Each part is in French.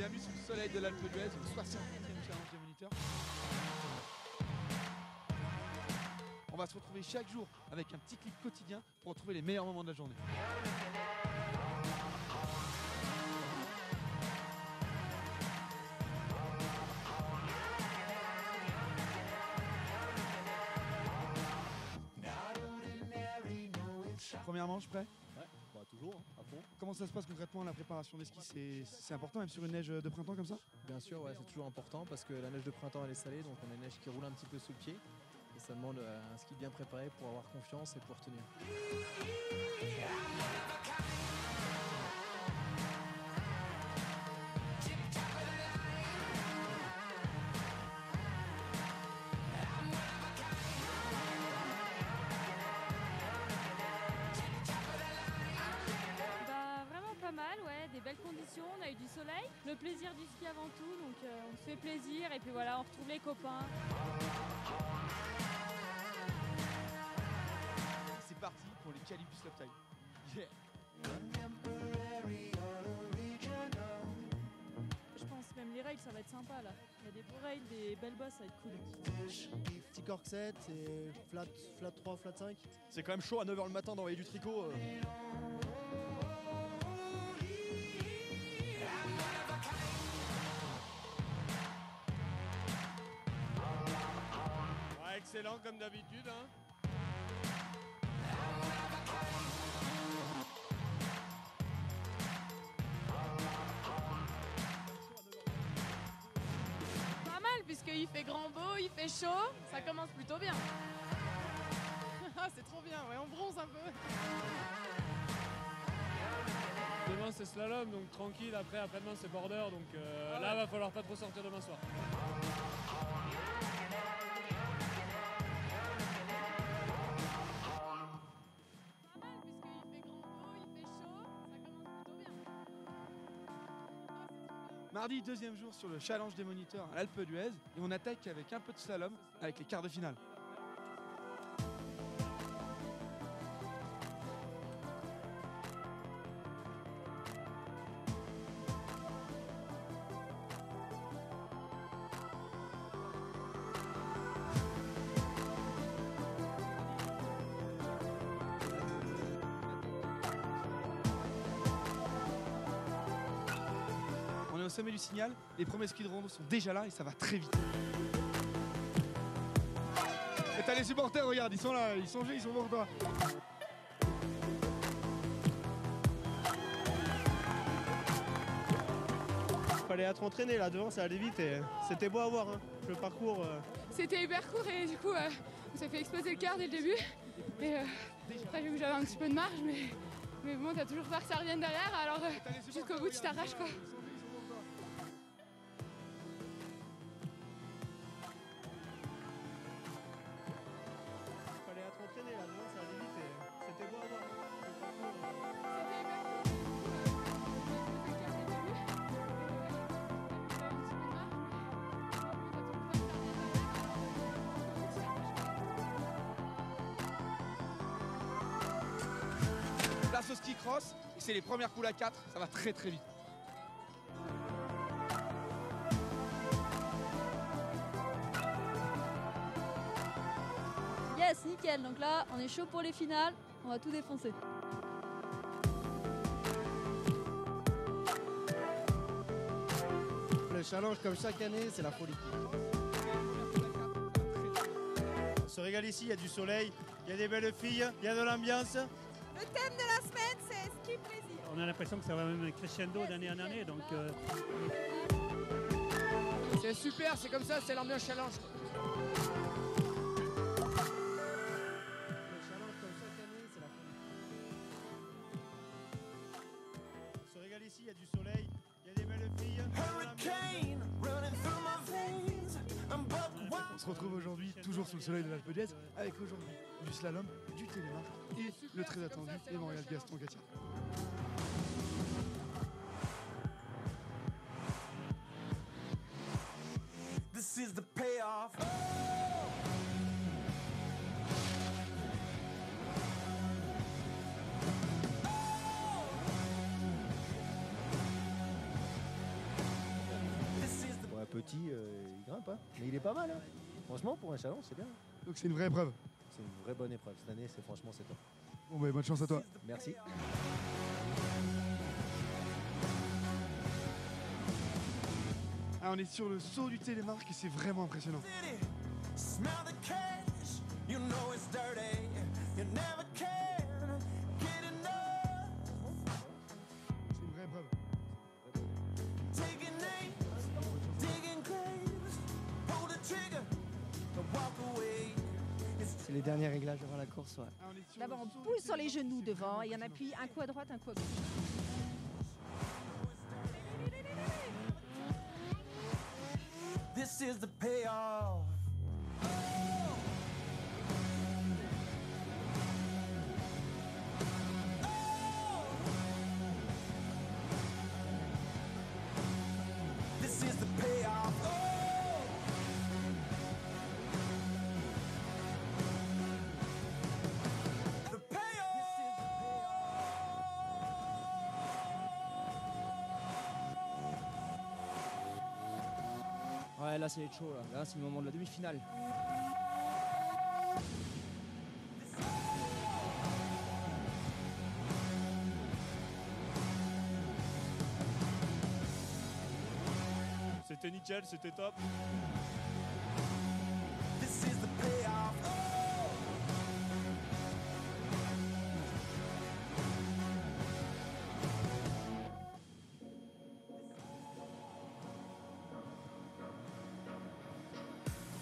bienvenue sur le soleil de l'Alpe d'Huez, le 60e challenge des moniteurs. On va se retrouver chaque jour avec un petit clip quotidien pour retrouver les meilleurs moments de la journée. Première manche, prêt? Ouais, bah toujours, hein, à fond. Comment ça se passe concrètement la préparation des skis? C'est important même sur une neige de printemps comme ça? Bien sûr, ouais, c'est toujours important parce que la neige de printemps elle est salée, donc on a une neige qui roule un petit peu sous le pied. Et ça demande un ski bien préparé pour avoir confiance et pour tenir. Pas mal, ouais, des belles conditions, on a eu du soleil, le plaisir du ski avant tout, donc on se fait plaisir et puis voilà, on retrouve les copains. C'est parti pour les qualifs du slopestyle. Yeah. Je pense même les rails, ça va être sympa là. Il y a des beaux rails, des belles bosses, ça va être cool. Petit cork 7, c'est flat 3, flat 5. C'est quand même chaud à 9h le matin d'envoyer du tricot. Excellent comme d'habitude. Hein. Pas mal puisqu'il fait grand beau, il fait chaud, ça commence plutôt bien. C'est trop bien, ouais, on bronze un peu. Demain c'est slalom, donc tranquille, après-demain c'est border, donc là va falloir pas trop sortir demain soir. Mardi, deuxième jour sur le challenge des moniteurs à l'Alpe d'Huez et on attaque avec un peu de slalom avec les quarts de finale. On est au sommet du signal, les premiers skis de rando sont déjà là et ça va très vite. Et t'as les supporters, regarde, ils sont là, ils sont pour toi. Fallait être entraîné là devant, ça allait vite et c'était beau à voir. Hein. Le parcours. C'était hyper court et du coup on s'est fait exploser le quart dès le début. Et après j'ai vu que j'avais un petit peu de marge mais bon t'as toujours peur que ça revienne derrière alors jusqu'au bout tu t'arraches quoi. Fallait être entraîné là devant, ça allait vite et c'était beau à voir. Hein. Le parcours. C'était hyper court. Place au ski cross, c'est les premières poules à 4, ça va très très vite. Yes, nickel, donc là on est chaud pour les finales, on va tout défoncer. Le challenge comme chaque année, c'est la folie. On se régale ici, il y a du soleil, il y a des belles filles, il y a de l'ambiance. Le thème de la semaine, c'est ski plaisir. On a l'impression que ça va même crescendo d'année en année, donc... C'est super, c'est comme ça, c'est l'ambiance challenge. Le challenge comme chaque année, c'est la folie. On se régale ici, il y a du soleil, il y a des belles filles, il y a de l'ambiance. On se retrouve aujourd'hui toujours sous le soleil de l'Alpe d'Huez avec aujourd'hui du slalom, du télémarque et le très attendu Emmanuel Gaston-Gatia. This is the payoff. vois. Mais il est pas mal. Hein. Franchement, pour un challenge, c'est bien. Donc c'est une vraie épreuve. C'est une vraie bonne épreuve. Cette année, franchement, c'est top. Bon, bah, bonne chance à toi. Merci. Ah, on est sur le saut du télémarque et c'est vraiment impressionnant. Smell the cash, you know it's dirty. You never can get enough. C'est une vraie épreuve. Taking names, digging graves, pull the trigger, walk away. C'est les derniers réglages avant la course, ouais. Ah, on est sur D'abord, le on saut pousse du sur les télémarque, genoux c'est devant vraiment et on impressionnant. appuie un coup à droite, un coup à gauche. This is the payoff. This is the payoff. The Ouais, là, c'est chaud, là. Là, c'est le moment de la demi-finale. C'était nickel, c'était top. This is the payoff.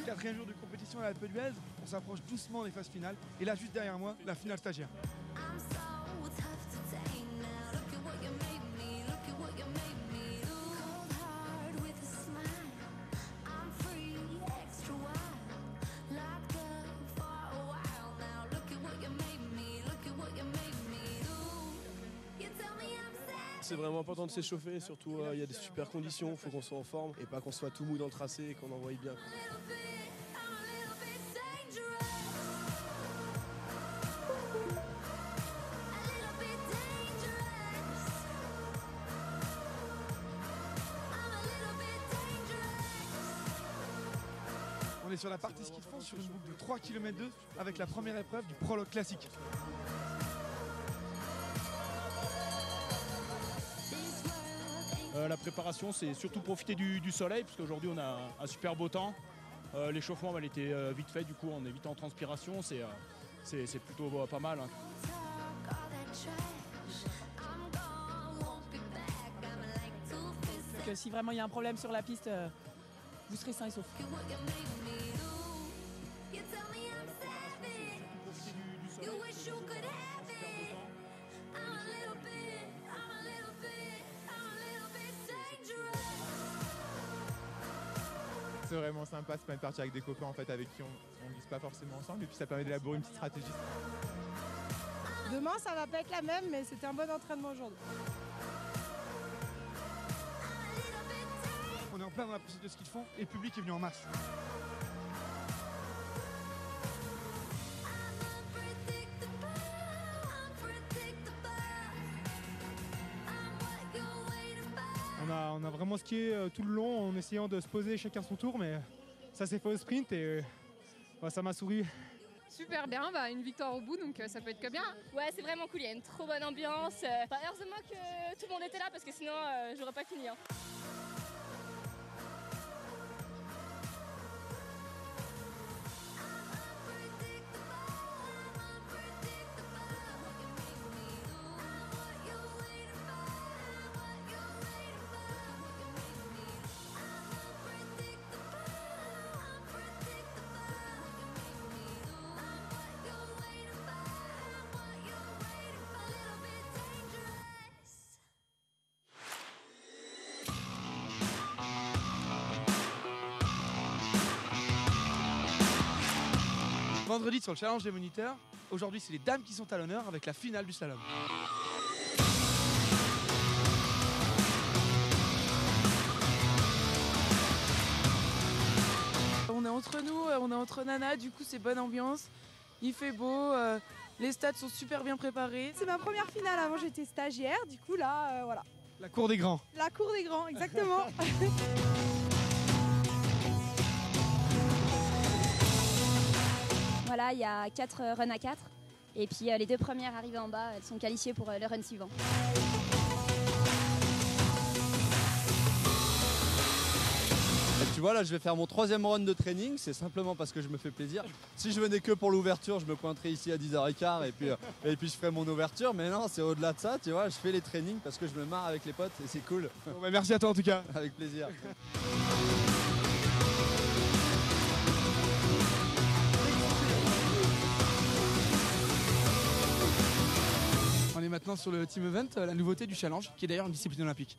Quatrième jour de compétition à l'Alpe d'Huez, on s'approche doucement des phases finales. Et là, juste derrière moi, la finale stagiaire. C'est vraiment important de s'échauffer, surtout il y a des super conditions, il faut qu'on soit en forme et pas qu'on soit tout mou dans le tracé et qu'on envoie bien. On est sur la partie ski de fond sur une boucle de 3 km 2 avec la première épreuve du prologue classique. La préparation, c'est surtout profiter du soleil, parce qu'aujourd'hui on a un super beau temps. L'échauffement, il était vite fait, du coup en évitant en transpiration, c'est plutôt pas mal. Hein. Donc, si vraiment il y a un problème sur la piste, vous serez sains et saufs. C'est vraiment sympa, c'est pas une partie avec des copains en fait avec qui on glisse pas forcément ensemble et puis ça permet d'élaborer une petite stratégie. Demain ça va pas être la même mais c'était un bon entraînement aujourd'hui. On est en plein dans la piste de ski de fond et le public est venu en masse. On a vraiment skié tout le long en essayant de se poser chacun son tour, mais ça s'est fait au sprint et ça m'a souri. Super bien, une victoire au bout, donc ça peut être que bien. Ouais, c'est vraiment cool, il y a une trop bonne ambiance. Heureusement que tout le monde était là parce que sinon j'aurais pas fini. Hein. Vendredi sur le challenge des moniteurs, aujourd'hui c'est les dames qui sont à l'honneur avec la finale du slalom. On est entre nous, on est entre nanas, du coup c'est bonne ambiance, il fait beau, les stades sont super bien préparés. C'est ma première finale, avant j'étais stagiaire, du coup là voilà. La cour des grands. La cour des grands, exactement. Voilà, il y a 4 runs à 4. Et puis les 2 premières arrivées en bas, elles sont qualifiées pour le run suivant. Tu vois, là je vais faire mon 3e run de training, c'est simplement parce que je me fais plaisir. Si je venais que pour l'ouverture, je me pointerais ici à 10h15 et puis je ferais mon ouverture. Mais non, c'est au-delà de ça, tu vois, je fais les trainings parce que je me marre avec les potes et c'est cool. Bon, bah, merci à toi en tout cas. Avec plaisir. On est maintenant sur le Team Event, la nouveauté du challenge, qui est d'ailleurs une discipline olympique.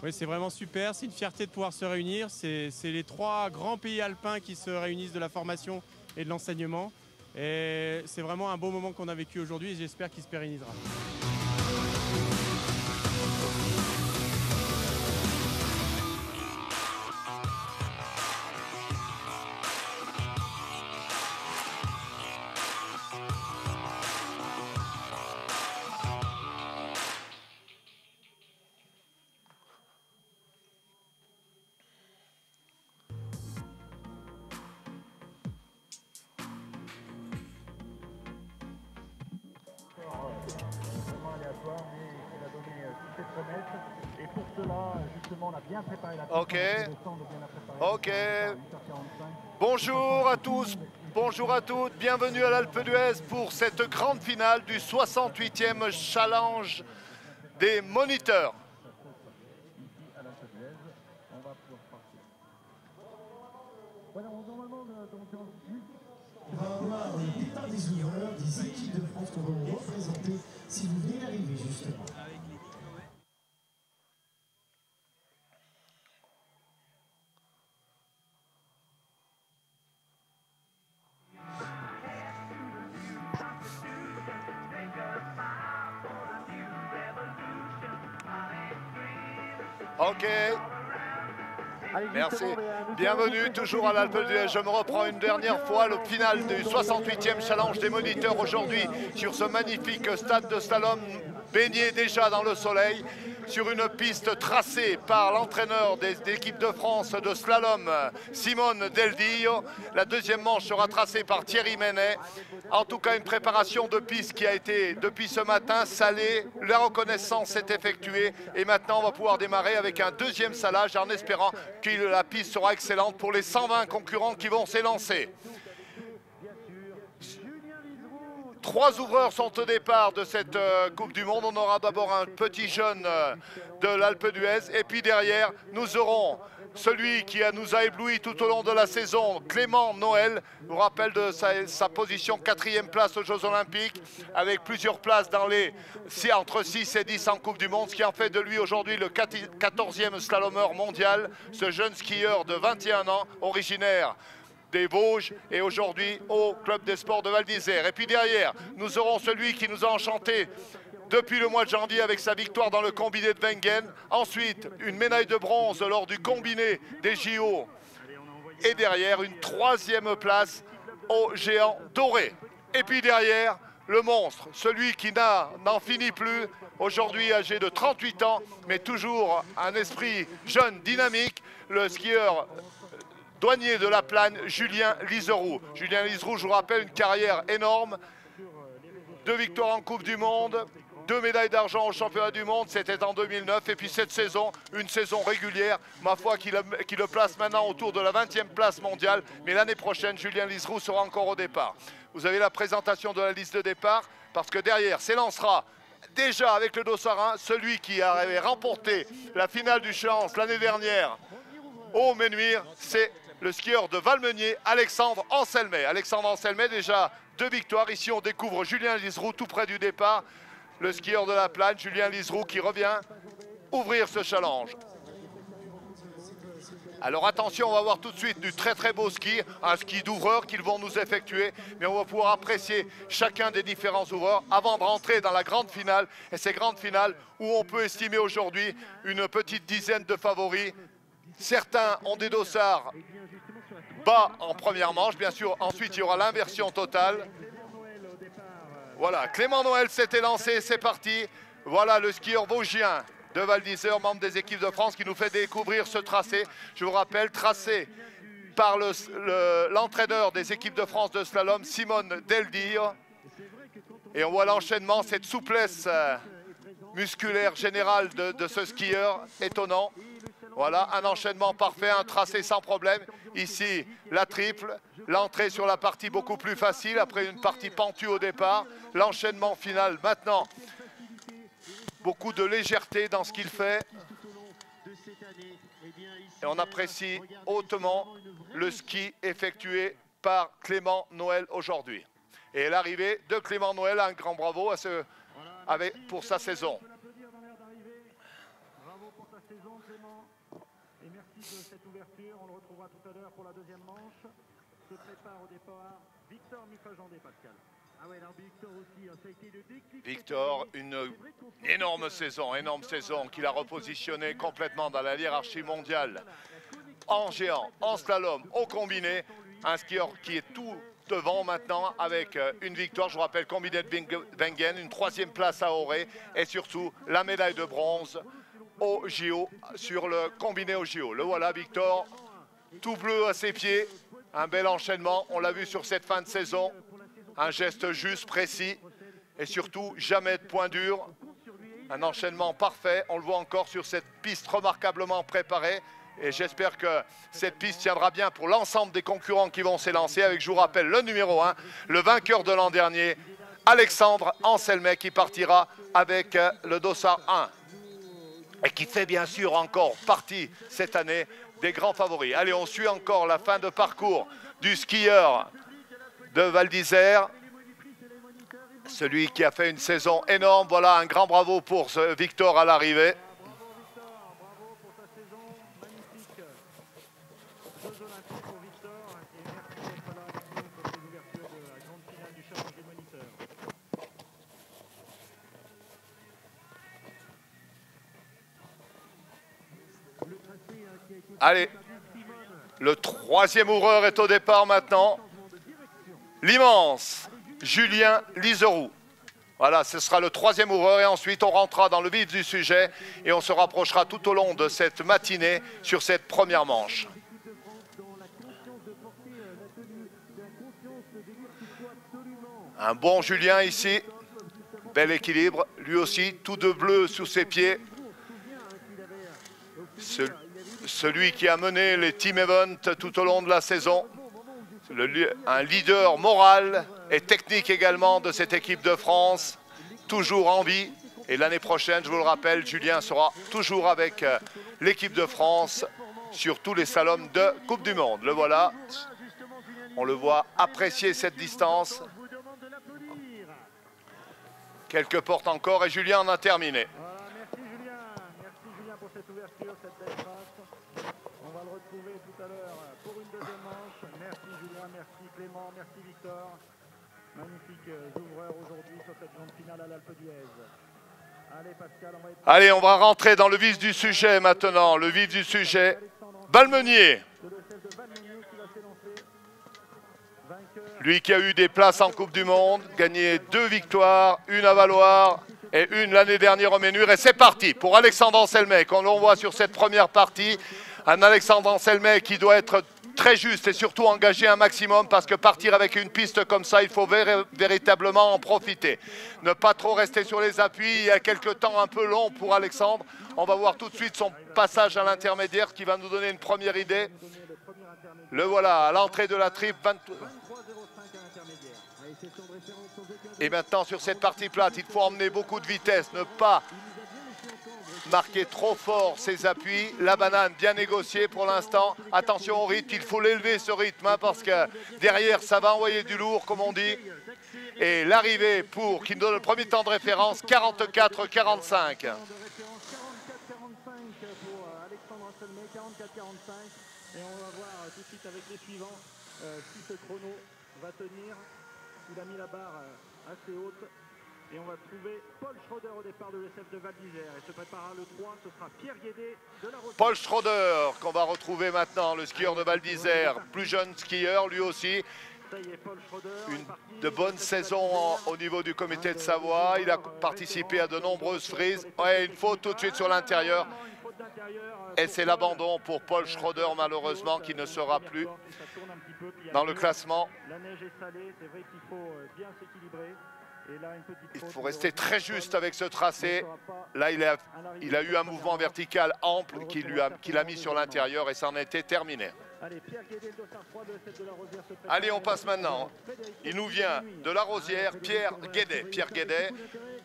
Oui, c'est vraiment super, c'est une fierté de pouvoir se réunir. C'est les 3 grands pays alpins qui se réunissent de la formation et de l'enseignement. Et c'est vraiment un beau moment qu'on a vécu aujourd'hui et j'espère qu'il se pérennisera. Et pour cela, justement, on a bien préparé la Ok. Ok. Bonjour à tous, bonjour à toutes, bienvenue à l'Alpe d'Huez pour cette grande finale du 68e challenge des moniteurs. On va avoir les départs des ouvreurs, des équipes de France qu'on va vous représenter si vous venez d'arriver justement. Ok. Merci. Bienvenue toujours à l'Alpe d'Huez. Je me reprends une dernière fois le final du 68e challenge des moniteurs aujourd'hui sur ce magnifique stade de slalom baigné déjà dans le soleil sur une piste tracée par l'entraîneur de l'équipe de France de slalom, Simone Del Dio. La deuxième manche sera tracée par Thierry Menet. En tout cas, une préparation de piste qui a été, depuis ce matin, salée. La reconnaissance est effectuée. Et maintenant, on va pouvoir démarrer avec un deuxième salage en espérant que la piste sera excellente pour les 120 concurrents qui vont s'élancer. 3 ouvreurs sont au départ de cette Coupe du Monde. On aura d'abord un petit jeune de l'Alpe d'Huez. Et puis derrière, nous aurons celui qui nous a ébloui tout au long de la saison, Clément Noël. Je vous rappelle de sa position 4e place aux Jeux Olympiques, avec plusieurs places dans les entre 6 et 10 en Coupe du Monde, ce qui en fait de lui aujourd'hui le 14e slalomeur mondial. Ce jeune skieur de 21 ans, originaire des Vosges et aujourd'hui au Club des Sports de Val d'Isère. Et puis derrière, nous aurons celui qui nous a enchanté depuis le mois de janvier avec sa victoire dans le combiné de Wengen. Ensuite, une médaille de bronze lors du combiné des JO. Et derrière, une 3e place au géant doré. Et puis derrière, le monstre, celui qui n'en finit plus, aujourd'hui âgé de 38 ans, mais toujours un esprit jeune, dynamique, le skieur douanier de la Plane, Julien Liseroux. Julien Liseroux, je vous rappelle, une carrière énorme. 2 victoires en Coupe du Monde, 2 médailles d'argent au championnat du monde, c'était en 2009. Et puis cette saison, une saison régulière, ma foi, qui le place maintenant autour de la 20e place mondiale. Mais l'année prochaine, Julien Liseroux sera encore au départ. Vous avez la présentation de la liste de départ, parce que derrière s'élancera déjà avec le Dossarin, celui qui avait remporté la finale du Challenge l'année dernière au Menuire, c'est le skieur de Valmenier, Alexandre Anselmet. Alexandre Anselmet, déjà 2 victoires. Ici, on découvre Julien Liseroux tout près du départ. Le skieur de la Plane, Julien Liseroux, qui revient ouvrir ce challenge. Alors attention, on va voir tout de suite du très très beau ski, un ski d'ouvreurs qu'ils vont nous effectuer, mais on va pouvoir apprécier chacun des différents ouvreurs avant de rentrer dans la grande finale. Et ces grandes finales où on peut estimer aujourd'hui une petite dizaine de favoris. Certains ont des dossards bas en première manche, bien sûr, ensuite il y aura l'inversion totale. Voilà, Clément Noël s'était lancé, c'est parti. Voilà le skieur vosgien de Val d'Isère, membre des équipes de France, qui nous fait découvrir ce tracé. Je vous rappelle, tracé par l'entraîneur des équipes de France de slalom, Simone Deldir. Et on voit l'enchaînement, cette souplesse musculaire générale de ce skieur, étonnant. Voilà, un enchaînement parfait, un tracé sans problème. Ici, la triple, l'entrée sur la partie beaucoup plus facile, après une partie pentue au départ. L'enchaînement final maintenant. Beaucoup de légèreté dans ce qu'il fait. Et on apprécie hautement le ski effectué par Clément Noël aujourd'hui. Et l'arrivée de Clément Noël, un grand bravo pour sa saison. Bravo pour ta saison, Clément. Et merci de cette ouverture. On le retrouvera tout à l'heure pour la deuxième manche. Se prépare au départ Victor Mifajandé, Pascal. Ah ouais, alors Victor aussi, ça a été le déclic. Victor, une énorme saison qu'il a repositionné complètement dans la hiérarchie mondiale. En géant, en slalom, au combiné. Un skieur qui est tout devant maintenant avec une victoire, je vous rappelle, combiné de Wengen, une 3e place à Auray et surtout la médaille de bronze au JO, sur le combiné au JO. Le voilà, Victor, tout bleu à ses pieds, un bel enchaînement, on l'a vu sur cette fin de saison, un geste juste, précis et surtout jamais de point dur, un enchaînement parfait, on le voit encore sur cette piste remarquablement préparée. Et j'espère que cette piste tiendra bien pour l'ensemble des concurrents qui vont s'élancer avec, je vous rappelle, le numéro 1, le vainqueur de l'an dernier, Alexandre Anselmet, qui partira avec le dossard 1. Et qui fait bien sûr encore partie cette année des grands favoris. Allez, on suit encore la fin de parcours du skieur de Val d'Isère. Celui qui a fait une saison énorme. Voilà, un grand bravo pour ce Victor à l'arrivée. Allez, le 3e ouvreur est au départ maintenant. L'immense Julien Liseroux. Voilà, ce sera le 3e ouvreur et ensuite on rentrera dans le vif du sujet et on se rapprochera tout au long de cette matinée sur cette première manche. Un bon Julien ici, bel équilibre, lui aussi tout de bleu sous ses pieds. Celui qui a mené les team events tout au long de la saison, un leader moral et technique également de cette équipe de France, toujours en vie. Et l'année prochaine, je vous le rappelle, Julien sera toujours avec l'équipe de France sur tous les slaloms de Coupe du Monde. Le voilà, on le voit apprécier cette distance. Quelques portes encore et Julien en a terminé. Merci Julien pour cette ouverture, cette belle trace. On va le retrouver tout à l'heure pour une deuxième manche. Merci Julien, merci Clément, merci Victor. Magnifiques ouvreurs aujourd'hui sur cette grande finale à l'Alpe d'Huez. Allez Pascal, on va être... Allez, on va rentrer dans le vif du sujet maintenant, le vif du sujet. Valmeunier. Lui qui a eu des places en Coupe du Monde, gagné 2 victoires, une à Valloire et une l'année dernière au Ménur. Et c'est parti pour Alexandre Anselmet, qu'on voit sur cette première partie. Un Alexandre Anselmet qui doit être très juste et surtout engager un maximum parce que partir avec une piste comme ça, il faut véritablement en profiter. Ne pas trop rester sur les appuis. Il y a quelques temps un peu long pour Alexandre. On va voir tout de suite son passage à l'intermédiaire qui va nous donner une première idée. Le voilà à l'entrée de la triple. Et maintenant sur cette partie plate, il faut emmener beaucoup de vitesse, ne pas marquer trop fort ses appuis. La banane bien négociée pour l'instant. Attention au rythme, il faut l'élever ce rythme hein, parce que derrière ça va envoyer du lourd comme on dit. Et l'arrivée pour qui nous donne le premier temps de référence, 44-45. Et on va voir tout de suite avec les suivants si ce chrono va tenir. Il a mis la barre assez haute. Et on va trouver Paul Schroeder au départ de l'ESF de Val d'Isère. Et se préparera le 3, ce sera Pierre Guédet de la Rosière. Paul Schroeder qu'on va retrouver maintenant, le skieur de Val d'Isère, plus jeune skieur lui aussi. Une de bonnes saisons au niveau du comité de Savoie. Il a participé à de nombreuses frises. Ouais, une faute tout de suite sur l'intérieur. Et c'est l'abandon pour Paul Schroeder malheureusement qui ne sera plus dans le classement. La neige est salée, c'est vrai qu'il faut bien s'équilibrer. Il faut rester très juste avec ce tracé. Là, il a eu un mouvement vertical ample qu'il a mis sur l'intérieur et ça en était terminé. Allez, on passe maintenant. Il nous vient de la Rosière, Pierre Guédet. Pierre Guédet,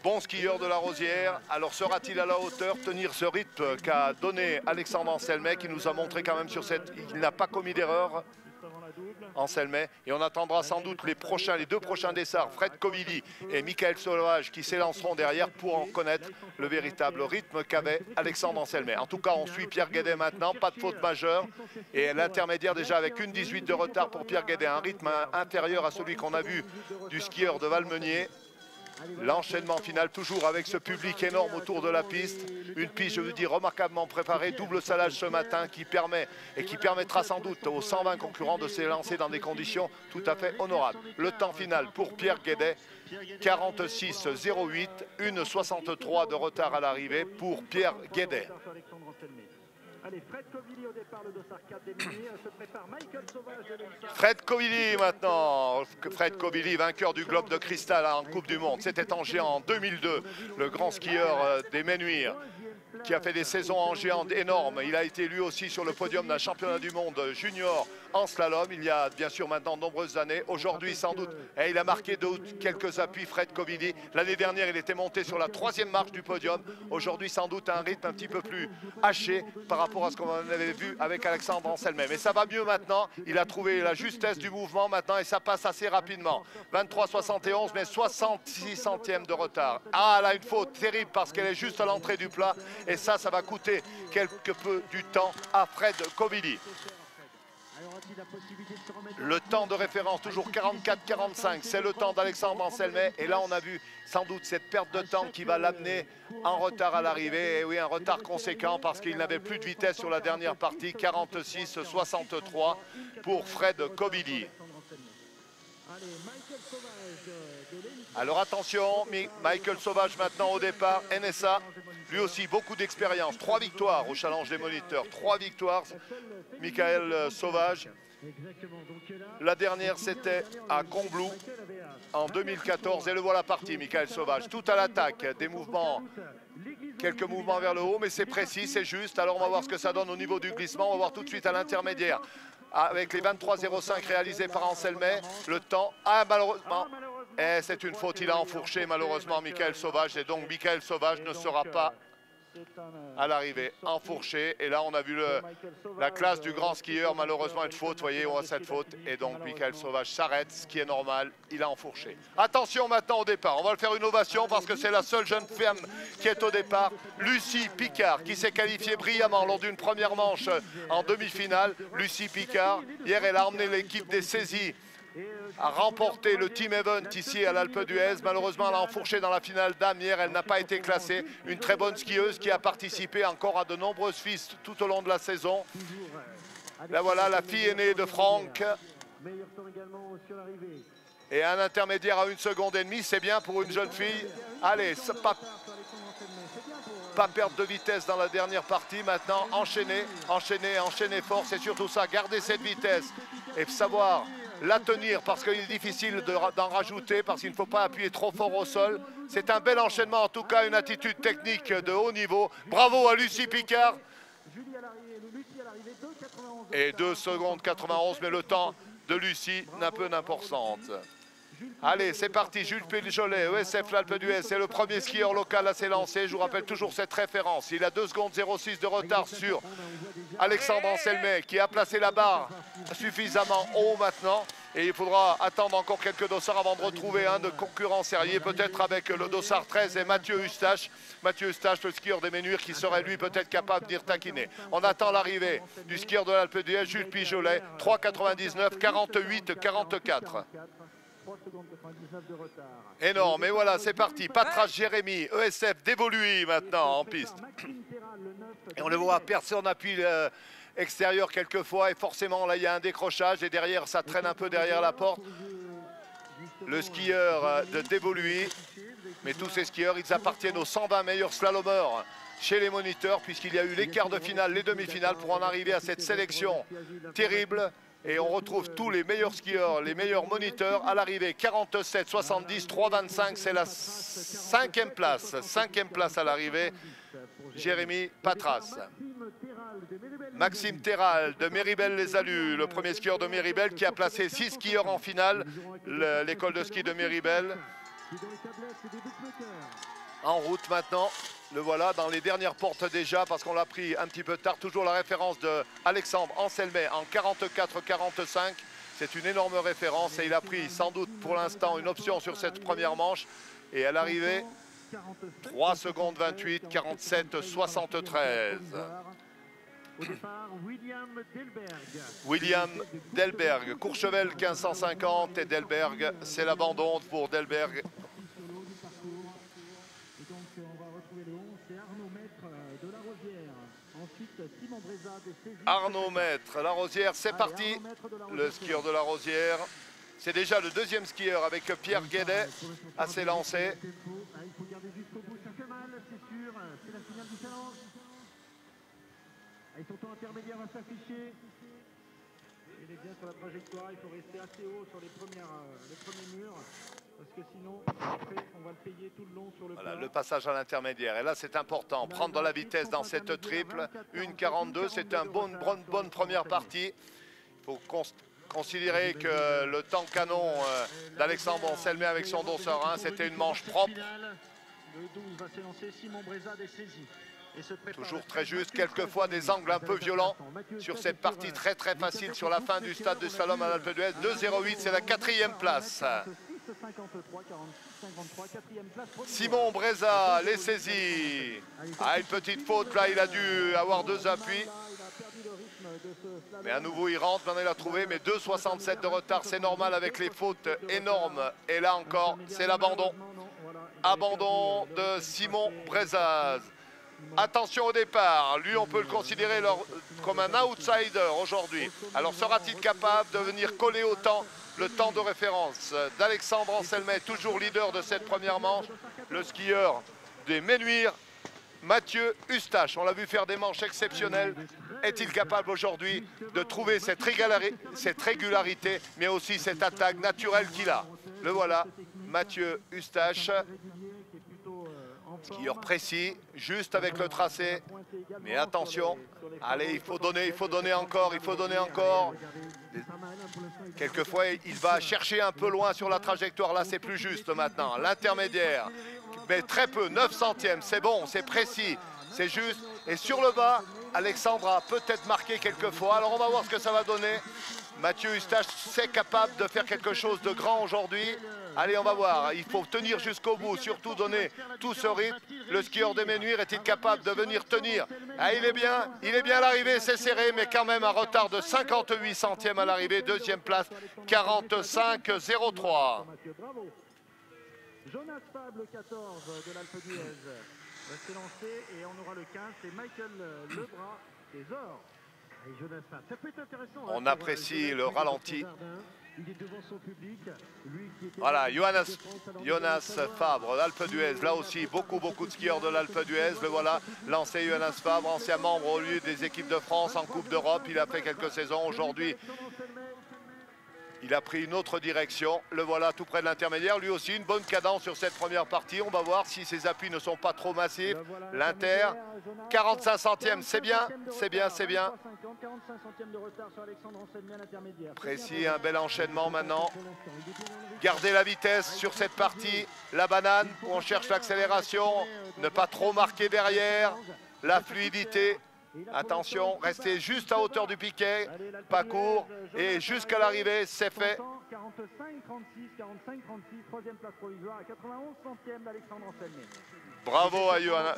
bon skieur de la Rosière. Alors sera-t-il à la hauteur, tenir ce rythme qu'a donné Alexandre Anselmet, qui nous a montré quand même sur cette... Il n'a pas commis d'erreur. Anselmet, et on attendra sans doute les deux prochains dessarts, Fred Covilli et Michael Sauvage, qui s'élanceront derrière pour en connaître le véritable rythme qu'avait Alexandre Anselmet. En tout cas, on suit Pierre Guédet maintenant, pas de faute majeure, et l'intermédiaire déjà avec une 18 de retard pour Pierre Guédet, un rythme inférieur à celui qu'on a vu du skieur de Valmeunier. L'enchaînement final toujours avec ce public énorme autour de la piste. Une piste, je veux dire, remarquablement préparée. Double salage ce matin qui permettra sans doute aux 120 concurrents de s'élancer dans des conditions tout à fait honorables. Le temps final pour Pierre Guédet, 46,08, 1,63 de retard à l'arrivée pour Pierre Guédet. Allez, Fred Covilli au départ, le dossard 4 des Miniers. Se prépare Michael Sauvage de l'ENSA. Fred Covilli maintenant. Fred Covilli, vainqueur du Globe de Cristal en Coupe du Monde. C'était en géant en 2002, le grand skieur des Menuires, qui a fait des saisons en géant énormes. Il a été lui aussi sur le podium d'un championnat du monde junior en slalom, il y a bien sûr maintenant de nombreuses années. Aujourd'hui sans doute, et il a marqué quelques appuis, Fred Covilli. L'année dernière, il était monté sur la 3e marche du podium. Aujourd'hui sans doute un rythme un petit peu plus haché par rapport à ce qu'on avait vu avec Alexandre Anselmet. Mais ça va mieux maintenant, il a trouvé la justesse du mouvement maintenant et ça passe assez rapidement. 23,71 mais 66 centièmes de retard. Ah là, une faute terrible parce qu'elle est juste à l'entrée du plat. Et ça va coûter quelque peu du temps à Fred Covilli. Le temps de référence, toujours 44-45, c'est le temps d'Alexandre Anselmet. Et là, on a vu sans doute cette perte de temps qui va l'amener en retard à l'arrivée. Et oui, un retard conséquent parce qu'il n'avait plus de vitesse sur la dernière partie. 46-63 pour Fred Covilli. Alors attention, Michael Sauvage maintenant au départ, NSA, lui aussi beaucoup d'expérience, 3 victoires au challenge des moniteurs, 3 victoires, Michael Sauvage. La dernière c'était à Combloux en 2014 et le voilà parti, Michael Sauvage, tout à l'attaque, des mouvements, quelques mouvements vers le haut, mais c'est précis, c'est juste. Alors on va voir ce que ça donne au niveau du glissement, on va voir tout de suite à l'intermédiaire. Avec les 23,05 réalisés par Anselmet, le temps, malheureusement, et c'est une faute, il a enfourché malheureusement Michael Sauvage, et donc Michael Sauvage ne sera pas à l'arrivée, enfourché. Et là on a vu la classe du grand skieur, malheureusement une faute, vous voyez, on a cette faute, et donc Michael Sauvage s'arrête, ce qui est normal, il a enfourché. Attention maintenant au départ, on va le faire une ovation parce que c'est la seule jeune femme qui est au départ, Lucie Picard, qui s'est qualifiée brillamment lors d'une première manche en demi-finale. Lucie Picard, hier elle a emmené l'équipe des saisies a remporté le team event ici à l'Alpe d'Huez. Malheureusement, elle a enfourché dans la finale dame hier, elle n'a pas été classée. Une très bonne skieuse qui a participé encore à de nombreuses fistes tout au long de la saison. Là voilà, la fille aînée de Franck. Et un intermédiaire à 1,5 seconde, c'est bien pour une jeune fille. Allez, pas perdre de vitesse dans la dernière partie. Maintenant, enchaîner fort, c'est surtout ça. Garder cette vitesse et savoir la tenir parce qu'il est difficile d'en rajouter, parce qu'il ne faut pas appuyer trop fort au sol. C'est un bel enchaînement, en tout cas une attitude technique de haut niveau. Bravo à Lucie Picard. Et 2 secondes 91, mais le temps de Lucie n'a peu d'importance. Allez, c'est parti, Jules Péjolet, ESF l'Alpe d'Huez, c'est le premier skieur local à s'élancer. Je vous rappelle toujours cette référence. Il a 2 secondes 06 de retard sur Alexandre Anselmet, qui a placé la barre suffisamment haut maintenant. Et il faudra attendre encore quelques dossards avant de retrouver un de concurrent sérieux, peut-être avec le dossard 13 et Mathieu Eustache. Mathieu Eustache, le skieur des Ménuires, qui serait lui peut-être capable de venir taquiner. On attend l'arrivée du skieur de l'Alpe d'Huez, Jules Pijolet, 3,99, 48, 44. Énorme, et voilà, c'est parti. Patras Jérémy, ESF d'Evolui maintenant en piste. Et on le voit perdre son appui extérieur quelquefois, et forcément là il y a un décrochage, et derrière ça traîne un peu derrière la porte. Le skieur de Devolui, mais tous ces skieurs, ils appartiennent aux 120 meilleurs slalomeurs chez les moniteurs, puisqu'il y a eu les quarts de finale, les demi-finales, pour en arriver à cette sélection terrible. Et on retrouve tous les meilleurs skieurs, les meilleurs moniteurs à l'arrivée. 47, 70, 3,25, c'est la cinquième place. Cinquième place à l'arrivée, Jérémy Patras. Maxime Terral de Méribel-les-Alus, le premier skieur de Méribel qui a placé 6 skieurs en finale. L'école de ski de Méribel. En route maintenant, le voilà dans les dernières portes déjà, parce qu'on l'a pris un petit peu tard. Toujours la référence de Alexandre Anselmet en 44-45. C'est une énorme référence, et il a pris sans doute pour l'instant une option sur cette première manche. Et à l'arrivée, 3 secondes 28, 47, 73. William Delberg, Courchevel 1550, et Delberg, c'est l'abandon pour Delberg. Arnaud Maître, La Rosière, c'est parti. Le skieur de La Rosière. C'est déjà le deuxième skieur avec Pierre Guédet à s'élancer. Son temps intermédiaire va s'afficher. Il est bien sur la trajectoire, il faut rester assez haut sur les premiers murs, parce que sinon, après, on va le payer tout le long sur le Voilà, le passage à l'intermédiaire. Et là, c'est important. Prendre de la vitesse dans cette triple. 1,42, c'est une bonne première partie. Il faut considérer que le temps canon d'Alexandre Anselmet avec son dossard 1, c'était une manche propre. Le 12 va s'élancer, Simon Brézade est saisi. Toujours très juste, quelquefois des angles un peu violents sur cette partie très facile sur la fin du stade de slalom à l'Alpe d'Huez. 2,08, c'est la 4e place. Simon Breza les saisit. Ah, une petite faute là, il a dû avoir 2 appuis. Mais à nouveau il rentre, maintenant il a trouvé, mais 2,67 de retard, c'est normal avec les fautes énormes. Et là encore, c'est l'abandon. Abandon de Simon Brezaz. Attention au départ, lui on peut le considérer comme un outsider aujourd'hui. Alors sera-t-il capable de venir coller au temps, le temps de référence d'Alexandre Anselmet, toujours leader de cette première manche, le skieur des Ménuires, Mathieu Eustache. On l'a vu faire des manches exceptionnelles. Est-il capable aujourd'hui de trouver cette régularité, mais aussi cette attaque naturelle qu'il a? Le voilà, Mathieu Eustache. Skieur précis, juste avec le tracé, mais attention, allez, il faut donner encore, il faut donner encore. Quelquefois, il va chercher un peu loin sur la trajectoire, là c'est plus juste maintenant. L'intermédiaire, mais très peu, 9 centièmes, c'est bon, c'est précis, c'est juste. Et sur le bas, Alexandre a peut-être marqué quelquefois, alors on va voir ce que ça va donner. Mathieu Eustache, c'est capable de faire quelque chose de grand aujourd'hui. Allez, on va voir. Il faut tenir jusqu'au bout, surtout donner tout ce rythme. Le skieur des Ménuires est-il capable de venir tenir? Ah, il est bien à l'arrivée, c'est serré, mais quand même un retard de 58 centièmes à l'arrivée. 2e place, 45,03. Jonas Fable, 14 de l'Alpe d'Huez, va s'élancer, et on aura le 15, c'est Michael Lebras des Ors. On apprécie le ralenti. Voilà, Jonas Fabre, l'Alpe d'Huez. Là aussi, beaucoup de skieurs de l'Alpe d'Huez. Le voilà, lancé Jonas Fabre, ancien membre au lieu des équipes de France en Coupe d'Europe. Il a fait quelques saisons. Aujourd'hui, il a pris une autre direction. Le voilà tout près de l'intermédiaire. Lui aussi, une bonne cadence sur cette première partie. On va voir si ses appuis ne sont pas trop massifs. L'Inter, 45 centièmes, c'est bien, c'est bien, c'est bien. Précis, un bel enchaînement maintenant. Gardez la vitesse sur cette partie. La banane, où on cherche l'accélération. Ne pas trop marquer derrière. La fluidité. Attention, restez juste à hauteur du piquet, pas court, et jusqu'à l'arrivée, c'est fait. 45-36, troisième place provisoire à 91 centièmes d'Alexandre Anselmet. Bravo à Jonas.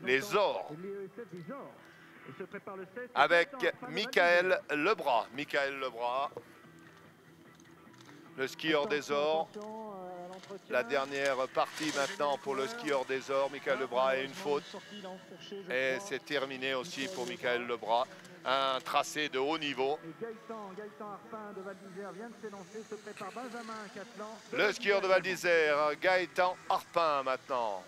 Les ors. Avec Michael Lebras. Michael Lebras, le skieur des ors. La dernière partie maintenant pour le skieur des ors, Michael Lebras, et une faute. Et c'est terminé aussi pour Michael Lebras. Un tracé de haut niveau. Gaëtan Harpin de Val d'Isère vient de s'élancer, se prépare Benjamin Catlan. Le skieur de Val d'Isère, Gaëtan Harpin maintenant.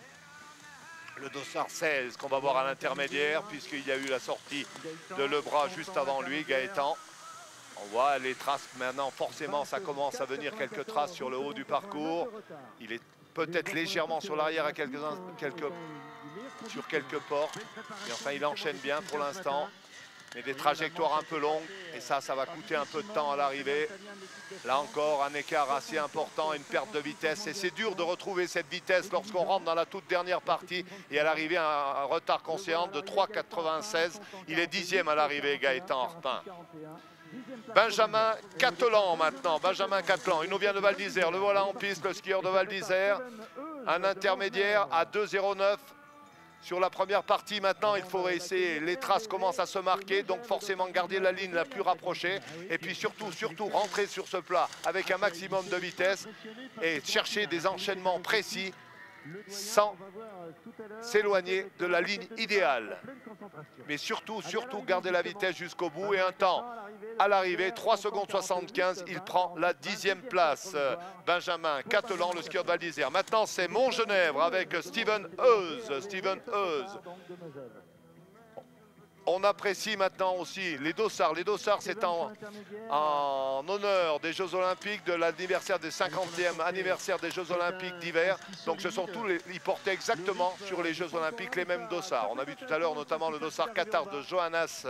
Le dossard 16 qu'on va voir à l'intermédiaire, puisqu'il y a eu la sortie de Lebras juste avant lui, Gaëtan. On voit les traces maintenant, forcément ça commence à venir quelques traces sur le haut du parcours. Il est peut-être légèrement sur l'arrière à sur quelques portes. Mais enfin il enchaîne bien pour l'instant. Mais des trajectoires un peu longues. Et ça va coûter un peu de temps à l'arrivée. Là encore, un écart assez important, une perte de vitesse. Et c'est dur de retrouver cette vitesse lorsqu'on rentre dans la toute dernière partie. Et à l'arrivée, un retard conscient de 3,96. Il est 10e à l'arrivée, Gaëtan Harpin. Benjamin Catlan maintenant. Benjamin Catlan, il nous vient de Val d'Isère. Le voilà en piste, le skieur de Val d'Isère. Un intermédiaire à 2,09. Sur la première partie, maintenant, il faut essayer. Les traces commencent à se marquer, donc forcément garder la ligne la plus rapprochée. Et puis surtout, rentrer sur ce plat avec un maximum de vitesse et chercher des enchaînements précis sans s'éloigner de la ligne idéale. Mais surtout garder la vitesse jusqu'au bout et un temps à l'arrivée, 3 secondes 75, il prend la 10e place. Benjamin Catlan, le skieur de Val d'Isère. Maintenant, c'est Montgenèvre avec Steven Heuse. On apprécie maintenant aussi les dossards. Les dossards, c'est en honneur des Jeux Olympiques, de l'anniversaire des 50e anniversaire des Jeux Olympiques d'hiver. Donc ce sont tous ils portaient exactement sur les Jeux Olympiques les mêmes dossards. On a vu tout à l'heure notamment le dossard Qatar de Jonas,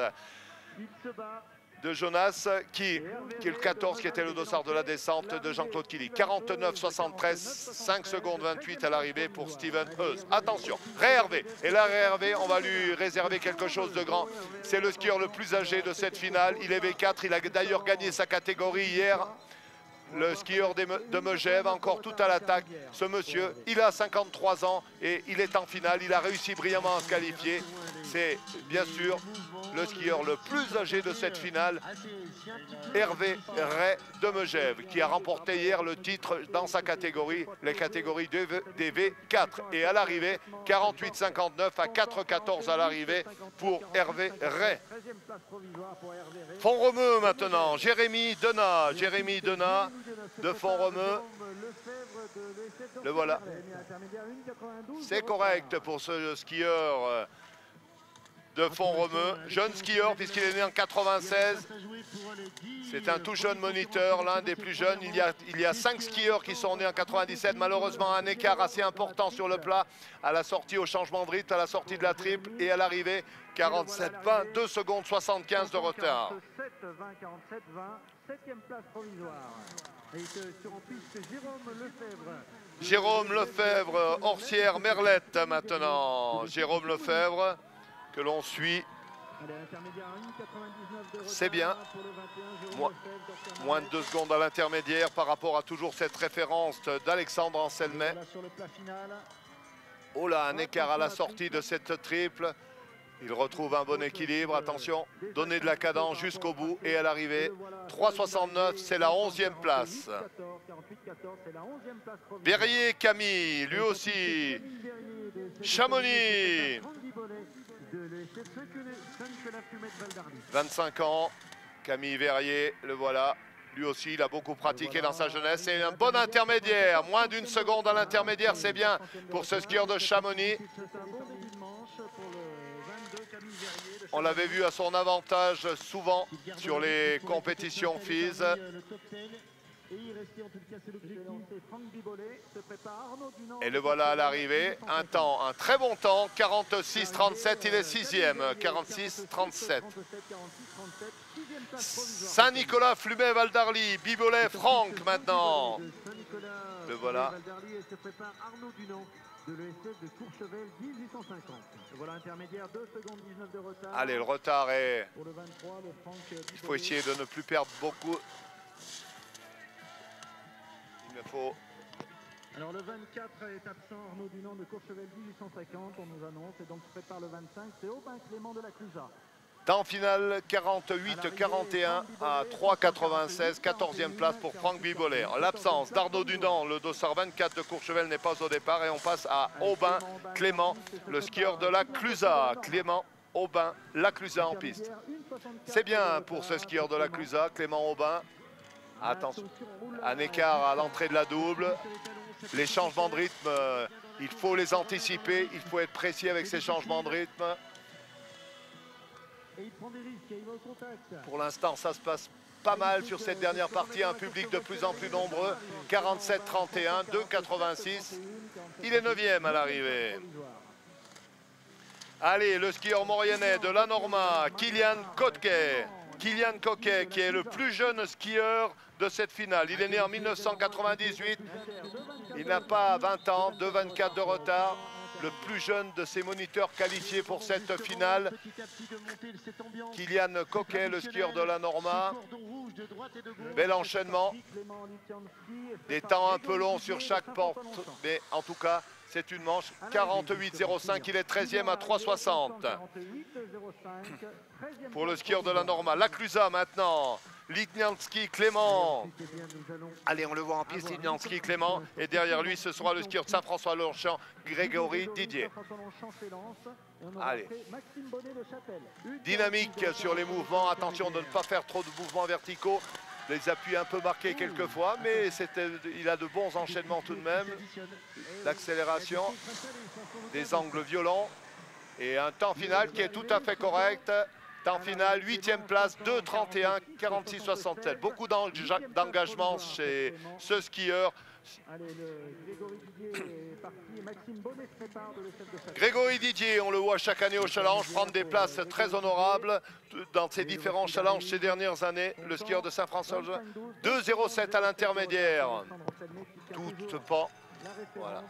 qui est le 14, qui était le dossard de la descente de Jean-Claude Killy. 49,73, 5 secondes 28 à l'arrivée pour Steven Heuse. Attention, Ré-Hervé. Et là, Ré-Hervé, on va lui réserver quelque chose de grand. C'est le skieur le plus âgé de cette finale. Il est V4, il a d'ailleurs gagné sa catégorie hier. Le skieur de Megève, encore tout à l'attaque. Ce monsieur, il a 53 ans et il est en finale. Il a réussi brillamment à se qualifier. C'est bien sûr le skieur le plus âgé de cette finale, Hervé Ray de Megève, qui a remporté hier le titre dans sa catégorie, les catégories des V4. Et à l'arrivée, 48,59 à 4,14 à l'arrivée pour Hervé Ray. Font-Romeu maintenant, Jérémy Denat de Font-Romeu. Le voilà. C'est correct pour ce skieur de Font-Romeu, jeune skieur puisqu'il est né en 96. C'est un tout jeune moniteur, l'un des plus jeunes. Il y a 5 skieurs qui sont nés en 97. Malheureusement, un écart assez important sur le plat à la sortie, au changement de rythme, à la sortie de la triple et à l'arrivée. 47-20, 2 secondes 75 de retard. 7-20, 47-20, 7e place provisoire. Et sur en piste, Jérôme Lefebvre, Orsière Merlette maintenant. Jérôme Lefebvre que l'on suit. C'est bien. Moins de 2 secondes à l'intermédiaire par rapport à toujours cette référence d'Alexandre Anselmet. Oh là, un écart à la sortie de cette triple. Il retrouve un bon équilibre. Attention, donner de la cadence jusqu'au bout et à l'arrivée. 3,69, c'est la 11e place. Verrier Camille, lui aussi. Chamonix. 25 ans, Camille Verrier, le voilà. Lui aussi, il a beaucoup pratiqué dans sa jeunesse. C'est un bon intermédiaire. Moins d'1 seconde à l'intermédiaire, c'est bien pour ce skieur de Chamonix. On l'avait vu à son avantage souvent sur les compétitions FIS. Et le voilà à l'arrivée. Un temps, un très bon temps. 46-37, il est 6e. 46-37. Saint-Nicolas, Flumet, Val-d'Arly, Bibolet, Franck maintenant. Le voilà. de l'ESF de Courchevel, 1850. Voilà intermédiaire, 2 secondes 19 de retard. Allez, le retard est... Pour le 23, le Franck Il faut essayer de ne plus perdre beaucoup. Il me faut... Alors le 24 est absent, Arnaud Dunant de Courchevel, 1850, on nous annonce, et donc prépare le 25, c'est Aubin Clément de la Clusaz. Temps final 48-41 à 3,96, 14e place pour Franck Bibolet. L'absence d'Arnaud Dunant, le dossard 24 de Courchevel n'est pas au départ et on passe à Aubin Clément, le skieur de la Clusaz. Clément Aubin, la Clusaz en piste. C'est bien pour ce skieur de la Clusaz, Clément Aubin. Attention, un écart à l'entrée de la double. Les changements de rythme, il faut les anticiper, il faut être précis avec ces changements de rythme. Pour l'instant, ça se passe pas mal sur cette dernière partie. Un public de plus en plus nombreux. 47-31, 2,86. Il est 9e à l'arrivée. Allez, le skieur mauriennais de la Norma, Kylian Coquet. Kylian Coquet, qui est le plus jeune skieur de cette finale. Il est né en 1998. Il n'a pas 20 ans, 2,24 de retard. Le plus jeune de ses moniteurs qualifiés pour cette finale. Kylian Coquet, le skieur de la Norma. Bel enchaînement. Des temps un peu longs sur chaque porte, mais en tout cas, c'est une manche. 48,05, il est 13e à 3,60. Pour le skieur de la Norma. La Clusaz maintenant. Litnianski Clément. Allez, on le voit en piste, Litnianski Clément. Et derrière lui, ce sera le skieur de Saint-François-Longchamp, Grégory Didier. Allez. Dynamique sur les mouvements. Attention de ne pas faire trop de mouvements verticaux. Les appuis un peu marqués quelquefois, mais il a de bons enchaînements tout de même. L'accélération, des angles violents et un temps final qui est tout à fait correct. Temps final, 8e place, 2,31, 46,67. Beaucoup d'engagement chez ce skieur. Grégory Didier, on le voit chaque année au challenge, prendre des places très honorables dans ses différents challenges ces dernières années. Le skieur de Saint-François, 2,07 à l'intermédiaire. Tout pas. Voilà.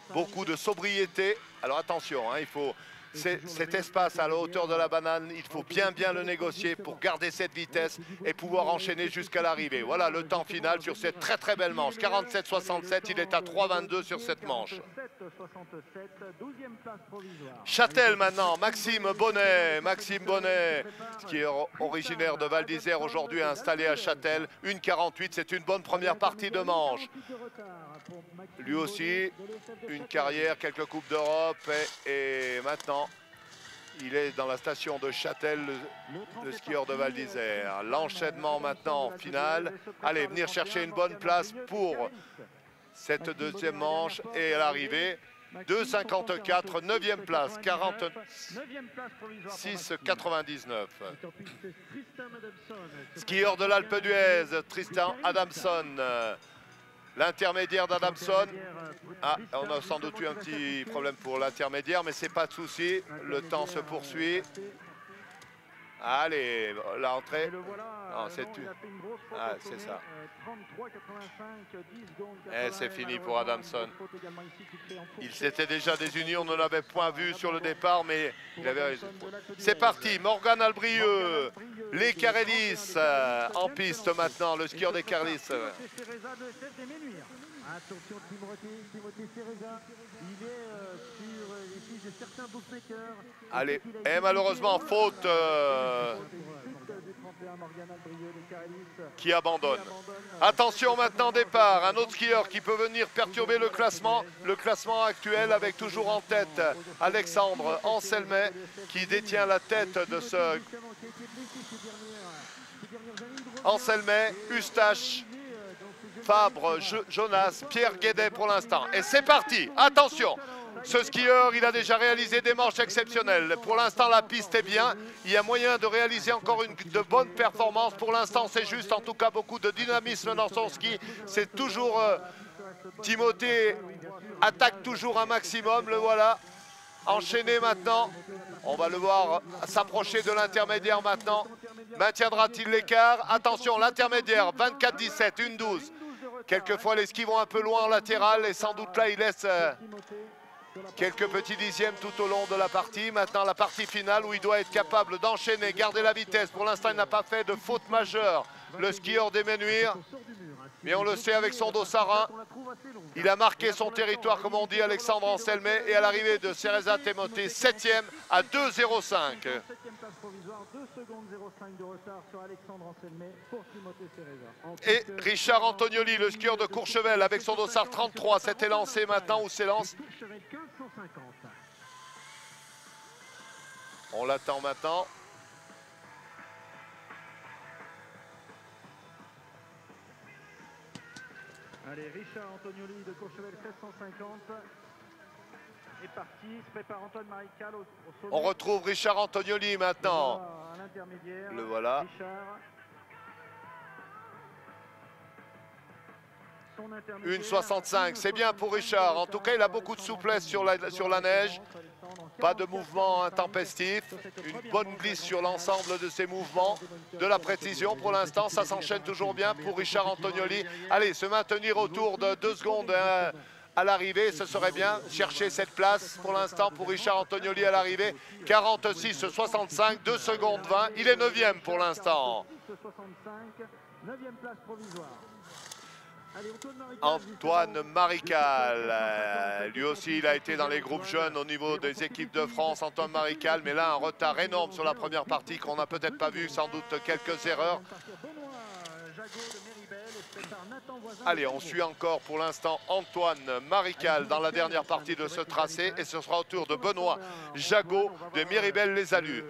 Beaucoup de sobriété. Alors attention, hein, il faut cet espace à la hauteur de la banane, il faut bien le négocier pour garder cette vitesse et pouvoir enchaîner jusqu'à l'arrivée. Voilà le temps final sur cette très belle manche. 47,67, il est à 3,22 sur cette manche. Châtel maintenant, Maxime Bonnet. Maxime Bonnet, qui est originaire de Val d'Isère, aujourd'hui installé à Châtel. 1,48, c'est une bonne première partie de manche. Lui aussi, une carrière, quelques coupes d'Europe et maintenant, il est dans la station de Châtel, le skieur de Val d'Isère. L'enchaînement maintenant final. Allez, venir chercher une bonne place pour cette deuxième manche et à l'arrivée. 2,54, 9e place, 46,99. Skieur de l'Alpe d'Huez, Tristan Adamson. L'intermédiaire d'Adamson. Ah, on a sans doute eu un petit problème pour l'intermédiaire, mais c'est pas de souci. Le temps se poursuit. Allez, l'entrée. Non, c'est ça. Et c'est fini pour Adamson. Il s'était déjà désuni, on ne l'avait point vu sur le départ, mais il avait raison. C'est parti, Morgan Albrieux, les Carélis en piste maintenant, le skieur des Carélis. Attention Timothée Cereza, il est sur les fiches de certains bookmakers. Allez, et malheureusement, faute qui abandonne. Attention maintenant, départ, un autre skieur qui peut venir perturber le classement actuel avec toujours en tête Alexandre Anselmet qui détient la tête de ce Anselmet, Eustache, Fabre, Jonas, Pierre Guédet pour l'instant. Et c'est parti, attention, ce skieur, il a déjà réalisé des manches exceptionnelles. Pour l'instant, la piste est bien. Il y a moyen de réaliser encore de bonnes performances. Pour l'instant, c'est juste, en tout cas, beaucoup de dynamisme dans son ski. C'est toujours... Timothée attaque toujours un maximum, le voilà. Enchaîné maintenant. On va le voir s'approcher de l'intermédiaire maintenant. Maintiendra-t-il l'écart? Attention, l'intermédiaire, 24-17, 1-12. Quelquefois, les skis vont un peu loin en latéral et sans doute là, il laisse quelques petits dixièmes tout au long de la partie. Maintenant, la partie finale où il doit être capable d'enchaîner, garder la vitesse. Pour l'instant, il n'a pas fait de faute majeure, le skieur d'Emmenuire. Mais on le sait avec son dossard 1, il a marqué son territoire, comme on dit, Alexandre Anselmet. Et à l'arrivée de Cereza Temoté, 7e à 2,05. 7e place provisoire, 2 secondes 05 de retard sur Alexandre Anselmet pour Timothée Cereza. Et Richard Antonioli, le skieur de Courchevel, avec son dossard 33, s'était lancé maintenant ou s'élance. On l'attend maintenant. Allez, Richard Antonioli de Courchevel, 1650. Est parti, se prépare Antoine Marical au sommet. On retrouve Richard Antonioli maintenant. À l'intermédiaire. Le voilà. Richard. 1,65, c'est bien pour Richard. En tout cas, il a beaucoup de souplesse sur la neige. Pas de mouvement intempestif. Une bonne glisse sur l'ensemble de ses mouvements. De la précision pour l'instant, ça s'enchaîne toujours bien pour Richard Antonioli. Allez, se maintenir autour de 2 secondes à l'arrivée, ce serait bien. Chercher cette place pour l'instant pour Richard Antonioli à l'arrivée. 46,65, 2 secondes 20. Il est 9e pour l'instant. 9e place provisoire. Antoine Marical, lui aussi il a été dans les groupes jeunes au niveau des équipes de France, Antoine Marical, mais là un retard énorme sur la première partie qu'on n'a peut-être pas vu, sans doute quelques erreurs. Allez, on suit encore pour l'instant Antoine Marical dans la dernière partie de ce tracé et ce sera au tour de Benoît Jagot de Miribel-les-Alus.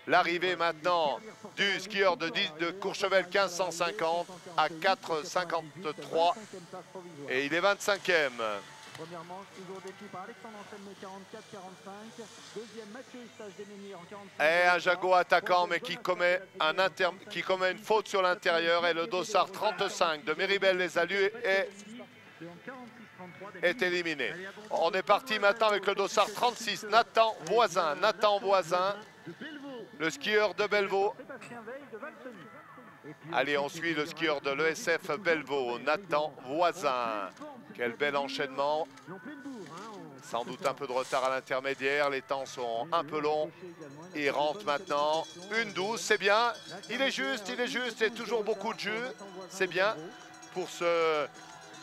L'arrivée maintenant du skieur de Courchevel 1550 à 4,53 et il est 25e. Première manche, toujours décrit par Alexandre Anselmet, 44-45. Deuxième, Mathieu Eustache d'Emmenuire en 45. Et un Jagot attaquant mais qui commet une faute sur l'intérieur et le dossard 35 de Miribel-les-Alus est éliminé. On est parti maintenant avec le dossard 36, Nathan Voisin. Nathan Voisin, le skieur de Bellevaux. Allez, on suit le skieur de l'ESF Bellevaux, Nathan Voisin. Quel bel enchaînement. Sans doute un peu de retard à l'intermédiaire, les temps sont un peu longs. Il rentre maintenant, 1,12, c'est bien. Il est juste, et toujours beaucoup de jus. C'est bien pour ce,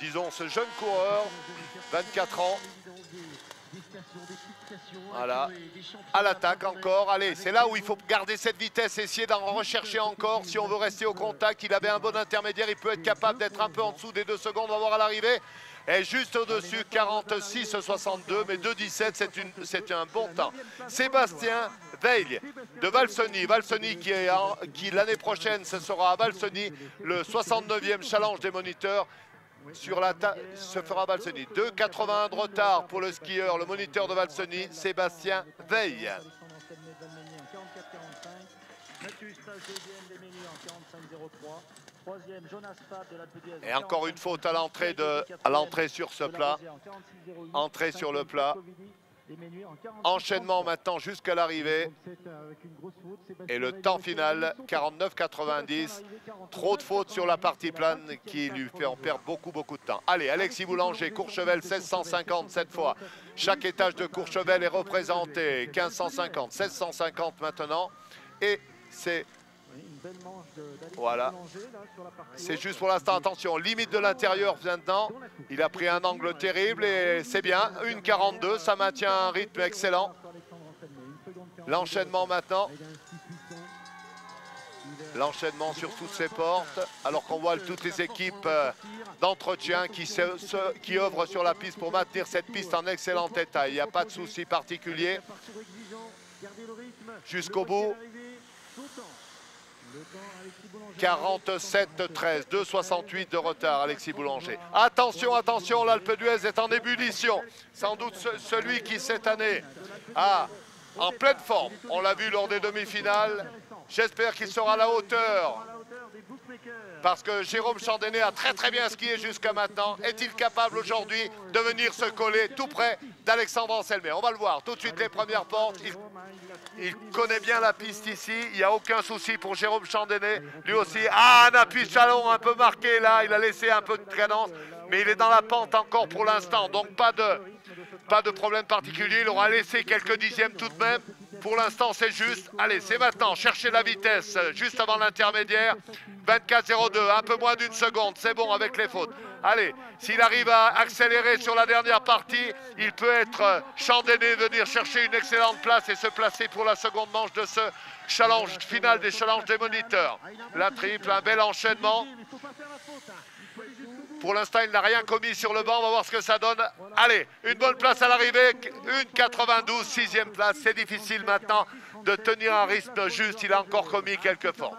disons, ce jeune coureur, 24 ans. Voilà, à l'attaque encore. Allez, c'est là où il faut garder cette vitesse, essayer d'en rechercher encore si on veut rester au contact. Il avait un bon intermédiaire, il peut être capable d'être un peu en dessous des 2 secondes. On va voir à l'arrivée. Et juste au-dessus, 46,62, mais 2,17, c'est un bon temps. Sébastien Veil de Valseny. Valseny qui l'année prochaine, ce sera à Valseny, le 69e challenge des moniteurs. Sur la se fera Valseny. 2,81 de retard pour le skieur, le moniteur de Valseny, Sébastien Veil. Et encore une faute à l'entrée sur ce plat. Entrée sur le plat. Enchaînement maintenant jusqu'à l'arrivée. Et le temps final, 49,90. Trop de fautes sur la partie plane qui lui fait en perdre beaucoup de temps. Allez, Alexis Boulanger, Courchevel, 1650 cette fois. Chaque étage de Courchevel est représenté. 1550, 1650 maintenant. Et c'est... Voilà, c'est juste pour l'instant, attention, limite de l'intérieur maintenant, il a pris un angle terrible et c'est bien, 1,42, ça maintient un rythme excellent. L'enchaînement maintenant, l'enchaînement sur toutes ses portes, alors qu'on voit toutes les équipes d'entretien qui œuvrent sur la piste pour maintenir cette piste en excellent état. Il n'y a pas de souci particulier jusqu'au bout. 47,13, 2,68 de retard, Alexis Boulanger. Attention, attention, l'Alpe d'Huez est en ébullition. Sans doute celui qui, cette année, a en pleine forme. On l'a vu lors des demi-finales. J'espère qu'il sera à la hauteur. Parce que Jérôme Chandonnet a très bien skié jusqu'à maintenant. Est-il capable aujourd'hui de venir se coller tout près d'Alexandre Anselmet. On va le voir. Tout de suite les premières portes. Il connaît bien la piste ici. Il n'y a aucun souci pour Jérôme Chandonnet. Lui aussi. Ah, un appui de chalon un peu marqué là. Il a laissé un peu de cadence. Mais il est dans la pente encore pour l'instant. Donc pas de problème particulier. Il aura laissé quelques dixièmes tout de même. Pour l'instant, c'est juste. Allez, c'est maintenant. Cherchez la vitesse juste avant l'intermédiaire. 24,02, un peu moins d'une seconde. C'est bon avec les fautes. Allez, s'il arrive à accélérer sur la dernière partie, il peut être Chandonnet, venir chercher une excellente place et se placer pour la seconde manche de ce challenge final des challenges des moniteurs. La triple, un bel enchaînement. Pour l'instant, il n'a rien commis sur le banc. On va voir ce que ça donne. Allez, une bonne place à l'arrivée. 1,92, sixième place. C'est difficile maintenant de tenir un rythme juste. Il a encore commis quelques fautes.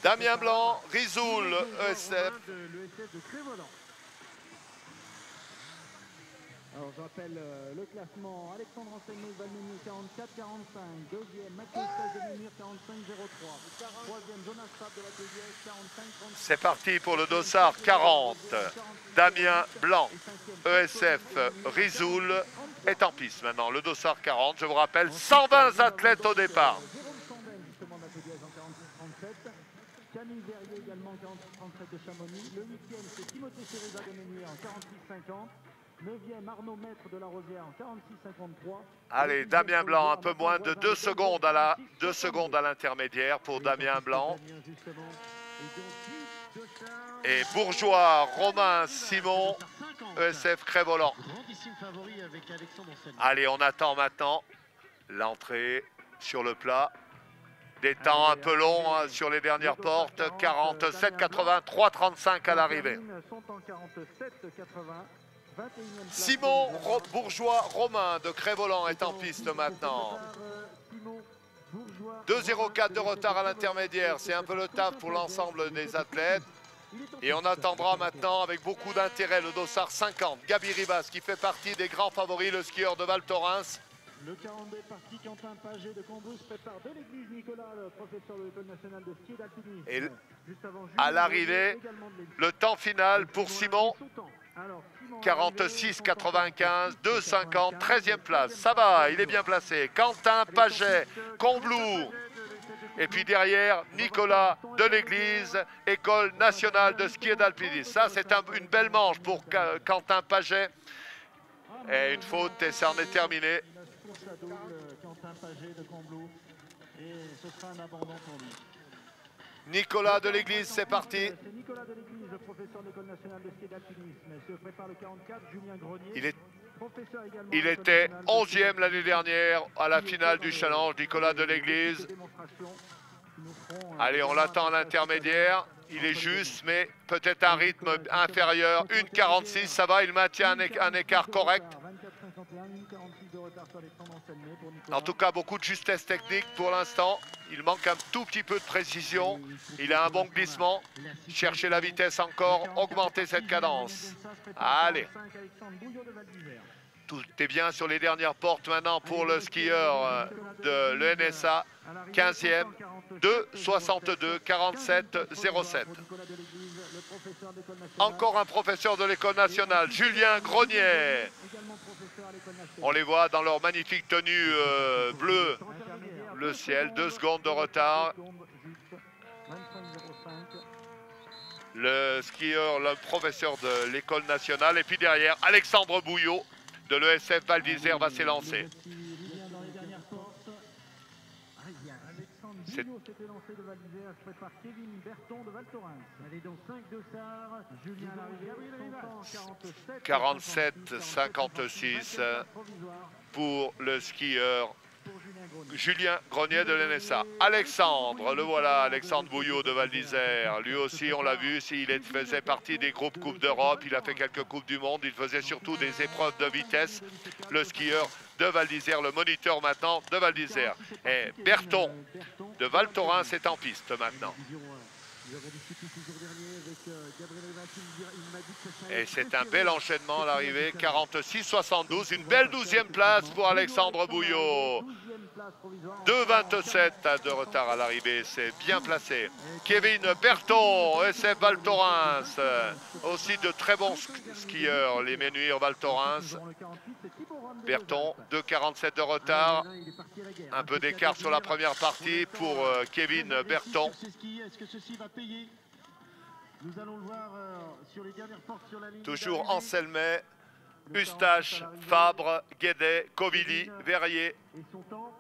Damien Blanc, Rizoul, ESF. Alors je rappelle le classement. Alexandre Anselmet, Valmenier 44-45. Deuxième, Mathieu Stas-Demir 45-03. Troisième, Jonas Fab de la deuxième 45-36. C'est parti pour le dossard 40. Damien Blanc, ESF, Rizoul est en piste maintenant. Le dossard 40, je vous rappelle, 120 athlètes au départ. Camille Verrier également 46-37 de Chamonix. Le 8e, c'est Timothée Chéréza de Ménier en 46-50. 9e, Arnaud Maître de la Rosière en 46-53. Allez, Damien Blanc, un peu moins de 2 secondes à l'intermédiaire pour Damien Blanc. Et Bourgeois, Romain, Simon, ESF Cré-Volant. Allez, on attend maintenant l'entrée sur le plat. Des temps un peu longs hein, sur les dernières portes. 47-80, 3,35 à l'arrivée. Simon Bourgeois Romain de Cré-Volant est en piste maintenant. 2,04 de retard à l'intermédiaire. C'est un peu le taf pour l'ensemble des athlètes. Et on attendra maintenant avec beaucoup d'intérêt le dossard 50. Gabi Ribas qui fait partie des grands favoris, le skieur de Val Thorens. Le 42 parti, Quentin Paget de Cambrousse prépare de l'église Nicolas, le professeur de l'École nationale de ski et d'alpinisme. Et à l'arrivée, le temps final pour Simon. 46-95, 2,50, 13e place. Ça va, il est bien placé. Quentin Paget, Combloux. Et puis derrière, Nicolas de l'Église, École nationale de ski et d'alpinisme. Ça, c'est une belle manche pour Quentin Paget. Et une faute et ça en est terminé. Nicolas de l'Église, c'est parti. Nicolas de l'Église, professeur de l'École nationale de ski et d'alpinisme. Se prépare le 44, Julien Grenier. Il était 11e l'année dernière à la finale du challenge, Nicolas de l'Église. Allez, on l'attend à l'intermédiaire. Il est juste, mais peut-être un rythme inférieur. 1,46, ça va, il maintient un écart correct. En tout cas, beaucoup de justesse technique pour l'instant. Il manque un tout petit peu de précision. Il a un bon glissement. Cherchez la vitesse encore, augmenter cette cadence. Allez. Tout est bien sur les dernières portes maintenant pour le skieur de l'ENSA. 15e, 2,62, 47,07. Encore un professeur de l'École nationale, Julien Grenier. On les voit dans leur magnifique tenue bleue, le ciel, 2 secondes de retard. Le skieur, le professeur de l'École nationale. Et puis derrière, Alexandre Bouillot de l'ESF Val d'Isère va s'élancer. C'était lancé de Val d'Isère, je prépare Kevin Berton de Val Thorens. Allez donc 5 dossards, Julien Larrivé, 47-56 pour le skieur Julien Grenier de l'NSA. Alexandre, le voilà, Alexandre Bouillot de Val d'Isère. Lui aussi, on l'a vu, il faisait partie des groupes Coupe d'Europe. Il a fait quelques Coupes du Monde. Il faisait surtout des épreuves de vitesse. Le skieur de Val d'Isère, le moniteur maintenant de Val d'Isère. Et Berton de Val Thorens est en piste maintenant. Et c'est un bel enchaînement à l'arrivée, 46-72, une belle 12e place pour Alexandre Bouillot. 2,27 de retard à l'arrivée, c'est bien placé. Kevin Berton, ESF Val Thorens, aussi de très bons skieurs, les Menuires Val Thorens. Berton, 2,47 de retard, un peu d'écart sur la première partie pour Kevin Berton. Toujours Anselmet, Eustache, Fabre, Guédet, Covilly, Verrier. Et son temps,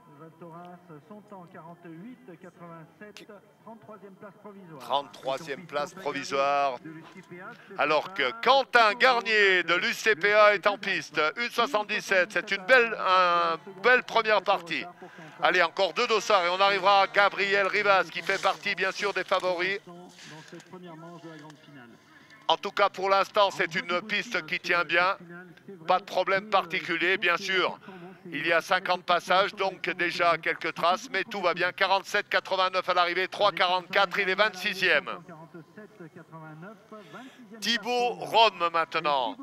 son temps 48,87, 33e place provisoire. 33e place provisoire. Alors que Quentin Garnier de l'UCPA est en piste. 1,77, c'est une belle première partie. Allez, encore 2 dossards et on arrivera à Gabriel Rivas qui fait partie bien sûr des favoris. En tout cas, pour l'instant, c'est une piste qui tient bien. Pas de problème particulier, bien sûr. Il y a 50 passages, donc déjà quelques traces, mais tout va bien. 47,89 à l'arrivée, 3,44, il est 26e. Thibaut Rome maintenant.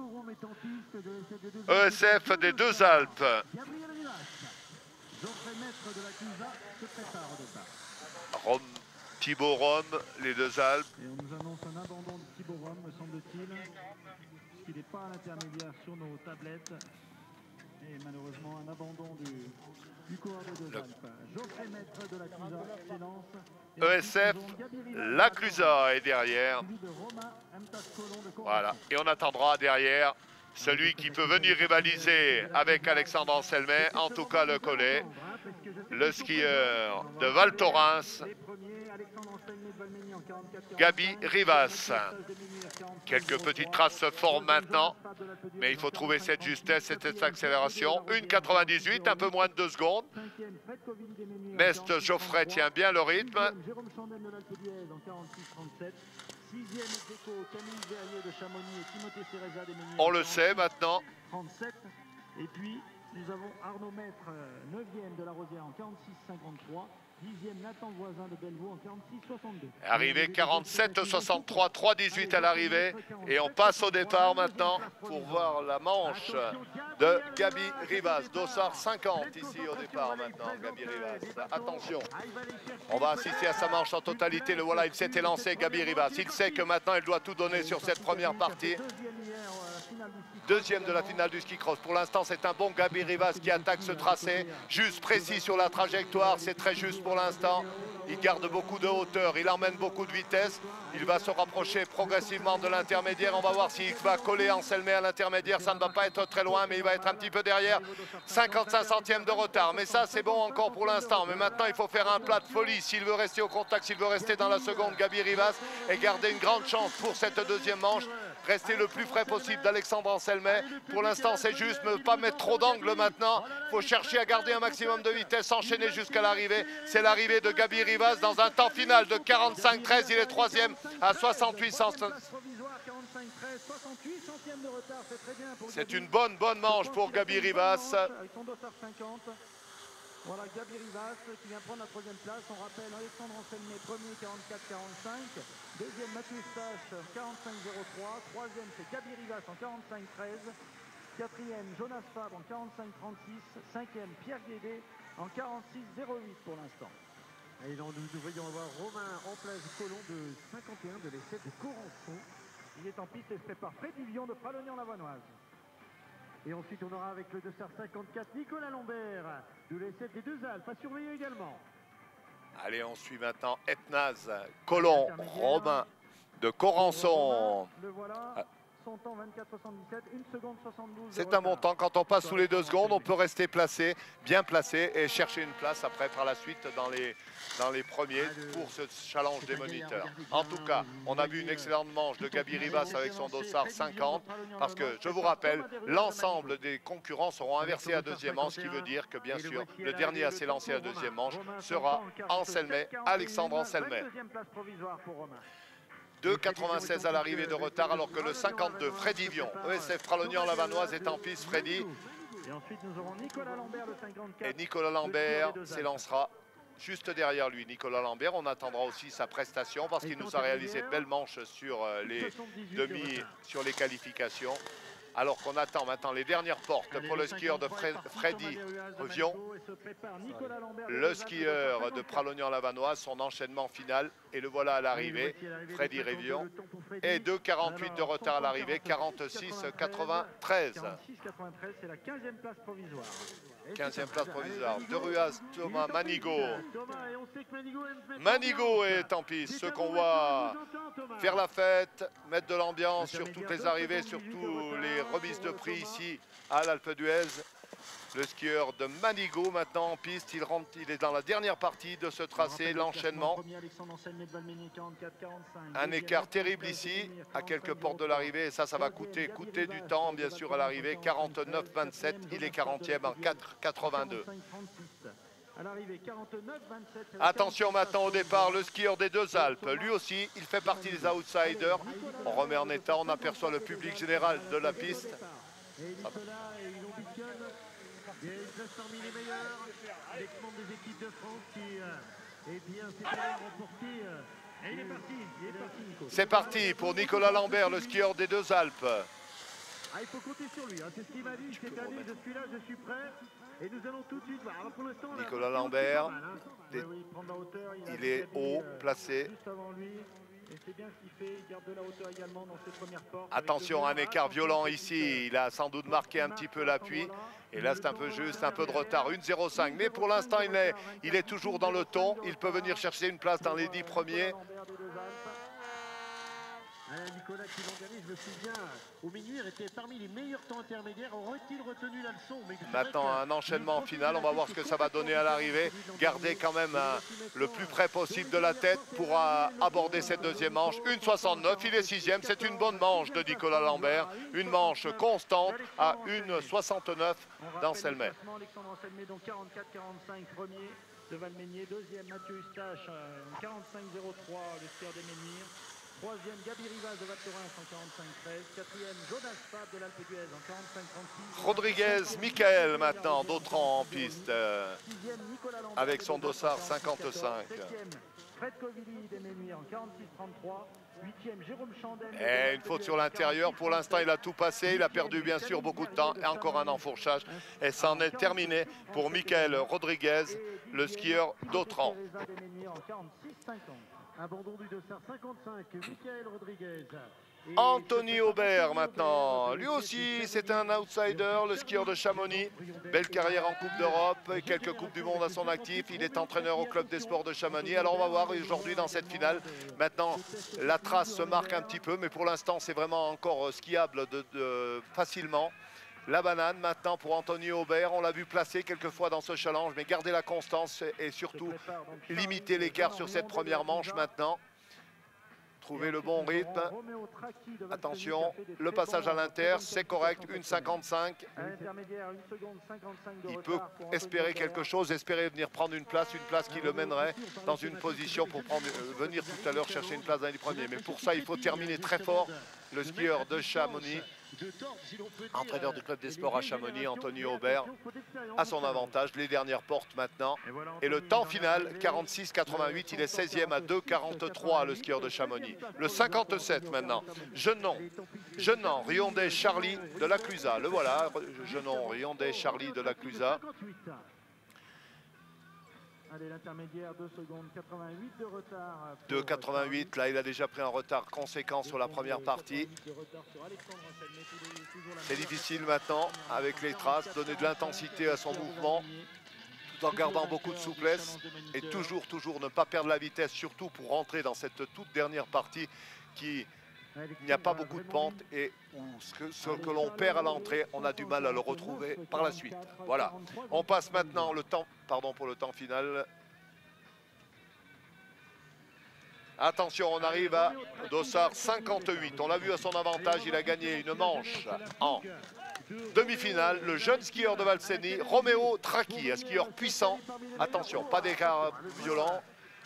ESF des Deux Alpes. Rome, Thibaut Rome, les Deux Alpes. Et on nous annonce un abandon de Thibaut Rome, me semble-t-il, puisqu'il n'est pas à l'intermédiaire sur nos tablettes. Et malheureusement, un abandon du coureur des Deux Alpes. Geoffrey Maître de la Clusa s'élance. ESF, la Clusa est derrière. Voilà, et on attendra derrière celui qui peut venir rivaliser avec Alexandre Anselmet, en tout cas le collet, le skieur de Val Thorens, Gabi Rivas. Quelques petites traces se forment maintenant, mais il faut trouver cette justesse, cette accélération. 1,98, un peu moins de 2 secondes. Mest Geoffrey tient bien le rythme. On le sait maintenant. 37. Et puis, nous avons Arnaud Maître, 9e de la Rosière en 46,53. 10e Nathan Voisin de Bellevaux en 46,62. Arrivée 47,63, 3,18 à l'arrivée. Et on passe au départ maintenant pour voir la manche de Gabi Rivas. Dossard 50 ici au départ maintenant, Gabi Rivas. Attention, on va assister à sa manche en totalité. Le voilà, il s'était lancé, Gabi Rivas. Il sait que maintenant il doit tout donner sur cette première partie. Deuxième de la finale du ski cross. Pour l'instant, c'est un bon Gabi Rivas qui attaque ce tracé. Juste, précis sur la trajectoire. C'est très juste pour l'instant. Il garde beaucoup de hauteur. Il emmène beaucoup de vitesse. Il va se rapprocher progressivement de l'intermédiaire. On va voir s'il va coller Anselmet à l'intermédiaire. Ça ne va pas être très loin, mais il va être un petit peu derrière. 55 centièmes de retard. Mais ça, c'est bon encore pour l'instant. Mais maintenant, il faut faire un plat de folie. S'il veut rester au contact, s'il veut rester dans la seconde, Gabi Rivas, et garder une grande chance pour cette deuxième manche. Rester le plus frais possible d'Alexandre Anselmet. Pour l'instant, c'est juste, ne pas mettre trop d'angle maintenant. Il faut chercher à garder un maximum de vitesse, enchaîner jusqu'à l'arrivée. C'est l'arrivée de Gabi Rivas dans un temps final de 45,13. Il est 3e à 68 centièmes. C'est une bonne manche pour Gabi Rivas. Voilà Gabi Rivas qui vient prendre la 3e place. On rappelle Alexandre Anselmet, premier 44,45. Deuxième Mathieu Eustache 45,03. Troisième c'est Gabi Rivas en 45,13. Quatrième Jonas Fabre en 45,36. Cinquième Pierre Guédet en 46,08 pour l'instant. Et donc nous voyons avoir Romain en place colon de 51 de l'essai de Corançon. Il est en piste et se prépare Freddy Vion de Pralognan-la-Vanoise. Et ensuite, on aura avec le 254 Nicolas Lambert de l'essai des Deux Alpes, à surveiller également. Allez, on suit maintenant Etnaz, Colomb, Romain de Corançon. Le voilà, son temps 24,77, 1 seconde 72. C'est un bon temps. Quand on passe sous les 2 secondes, on peut rester placé, bien placé, et chercher une place après par la suite dans les premiers pour ce challenge des moniteurs. En tout cas, on a vu une excellente manche de Gabi Rivas avec son dossard 50, parce que, je vous rappelle, l'ensemble des concurrents seront inversés à deuxième manche, ce qui veut dire que, bien sûr, le dernier à s'élancer à deuxième manche sera Anselmet, Alexandre Anselmet. 2,96 à l'arrivée de retard, alors que le 52, Freddy Vion, ESF Pralognan-la-Vanoise est en piste, Freddy. Et ensuite, nous aurons Nicolas Lambert, le 54. Et Nicolas Lambert s'élancera juste derrière lui. Nicolas Lambert, on attendra aussi sa prestation parce qu'il nous a réalisé de belles manches sur les sur les qualifications. Alors qu'on attend maintenant les dernières portes pour le skieur de Freddy Revion, le skieur de Pralognan-Lavanoise, son enchaînement final. Et le voilà à l'arrivée, Freddy Revion. Et 2,48 de retard à l'arrivée, 46,93. 46,93, c'est la 15e place provisoire. 15e place provisoire. De Ruas, Thomas Manigaud. Manigaud est en piste. Ceux qu'on voit faire la fête, mettre de l'ambiance sur toutes les arrivées, sur tous les remises de prix ici à l'Alpe d'Huez. Le skieur de Manigaud maintenant en piste, il est dans la dernière partie de ce tracé, l'enchaînement. Un écart terrible ici, à quelques portes de l'arrivée, et ça va coûter du temps bien sûr à l'arrivée. 49,27, il est 40e en 4,82. Attention maintenant au départ, le skieur des Deux Alpes, lui aussi, il fait partie des outsiders. On remet en état, on aperçoit le public général de la piste. Il y a une place parmi les meilleurs, avec membres des équipes de France qui, s'est remporté. Et il est parti, Nico. C'est parti pour Nicolas Lambert, le skieur des Deux Alpes. Il faut compter sur lui, c'est ce qu'il m'a dit. Cette année, je suis là, je suis prêt. Et nous allons tout de suite voir. Alors pour l'instant, Nicolas Lambert, il est haut, placé. Juste avant lui. Et c'est bien ce qu'il fait, il garde de la hauteur également dans ses premières portes. Attention, un écart violent ici, il a sans doute marqué un petit peu l'appui. Et là c'est un peu juste, un peu de retard, 1,05. Mais pour l'instant il est toujours dans le ton, il peut venir chercher une place dans les 10 premiers. Nicolas qui l'an dernier, je me souviens, au Minuit, était parmi les meilleurs temps intermédiaires. Aurait-il retenu la leçon? Maintenant un enchaînement final, on va voir ce que ça va donner à l'arrivée. Gardez quand même le plus près possible de la tête pour aborder cette deuxième manche. 1,69, il est 6e, c'est une bonne manche de Nicolas Lambert. Une manche constante à 1,69 d'Anselmet. Alexandre Anselmet, donc 44-45, premier de Valménier. Deuxième, Mathieu Eustache, 45-03, le skieur des Menhirs. Troisième, Gabi Rivas de Val Thorens en 45-13. Quatrième, Jonas Fab de l'Alpe d'Huez en 45-36. Rodriguez, Michael maintenant, d'Autran en piste. Avec son dossard 55. Septième, Fred Covilly des Menhirs en 46-33. Huitième, Jérôme Chandel. Et une faute sur l'intérieur. Pour l'instant, il a tout passé. Il a perdu bien sûr beaucoup de temps. Et encore un enfourchage. Et ça en est terminé pour Michael Rodriguez, le skieur d'Autran. Abandon du dossard 55, Michael Rodriguez. Anthony Aubert maintenant. Lui aussi, c'est un outsider, le skieur de Chamonix. Belle carrière en Coupe d'Europe et quelques Coupes du Monde à son actif. Il est entraîneur au Club des Sports de Chamonix. Alors on va voir aujourd'hui dans cette finale. Maintenant, la trace se marque un petit peu, mais pour l'instant, c'est vraiment encore skiable facilement. La banane maintenant pour Anthony Aubert. On l'a vu placer quelques fois dans ce challenge, mais garder la constance et surtout limiter l'écart sur cette première manche maintenant. Trouver le bon rythme. Attention, le passage à l'inter, c'est correct, 1,55. Il peut espérer quelque chose, espérer venir prendre une place qui le mènerait dans une position pour venir tout à l'heure chercher une place dans les premiers. Mais pour ça, il faut terminer très fort. Le skieur de Chamonix, entraîneur du Club des Sports à Chamonix, Anthony Aubert, à son avantage. Les dernières portes maintenant. Et le temps final, 46,88. Il est 16e à 2,43, le skieur de Chamonix. Le 57 maintenant. Jeunant, Riondé Charlie de la Clusa. Le voilà, Jeunant, Riondé Charlie de la Clusa. Allez, l'intermédiaire, 2 secondes, 88 de retard. 2,88, là il a déjà pris un retard conséquent sur la première partie. C'est difficile maintenant, avec les traces, donner de l'intensité à son mouvement, tout en gardant beaucoup de souplesse. Et toujours ne pas perdre la vitesse, surtout pour rentrer dans cette toute dernière partie qui... Il n'y a pas beaucoup de pente et où ce que l'on perd à l'entrée, on a du mal à le retrouver par la suite. Voilà. On passe maintenant le temps, pardon pour le temps final. Attention, on arrive à dossard 58. On l'a vu à son avantage, il a gagné une manche en demi-finale. Le jeune skieur de Valseni, Roméo Tracchi, un skieur puissant. Attention, pas d'écart violent.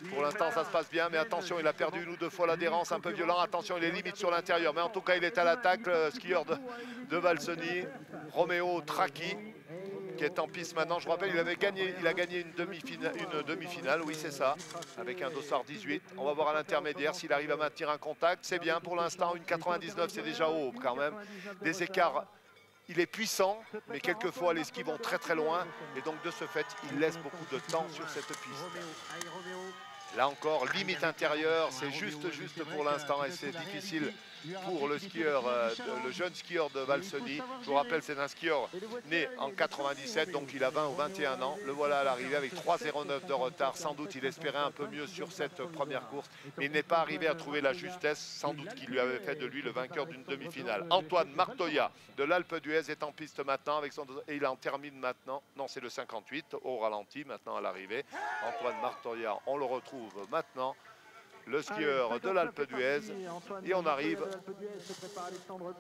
Pour l'instant, ça se passe bien, mais attention, il a perdu une ou deux fois l'adhérence, un peu violent. Attention, il est limite sur l'intérieur, mais en tout cas, il est à l'attaque, le skieur de Valseni, Roméo Tracchi. qui est en piste maintenant. Je vous rappelle, il a gagné une demi-finale, oui c'est ça, avec un dossard 18. On va voir à l'intermédiaire s'il arrive à maintenir un contact. C'est bien pour l'instant, une 99, c'est déjà haut quand même. Des écarts, il est puissant, mais quelquefois les skis vont très très loin. Et donc de ce fait, il laisse beaucoup de temps sur cette piste. Là encore, limite intérieure, c'est juste pour l'instant et c'est difficile pour le skieur, le jeune skieur de Valseny. Je vous rappelle, c'est un skieur né en 97, donc il a 20 ou 21 ans. Le voilà à l'arrivée avec 3,09 de retard. Sans doute, il espérait un peu mieux sur cette première course, mais il n'est pas arrivé à trouver la justesse, sans doute qui lui avait fait de lui le vainqueur d'une demi-finale. Antoine Martoya de l'Alpe d'Huez est en piste maintenant avec son et il en termine maintenant. Non, c'est le 58 au ralenti maintenant à l'arrivée. Antoine Martoya, on le retrouve maintenant, le skieur de l'Alpe d'Huez, et on arrive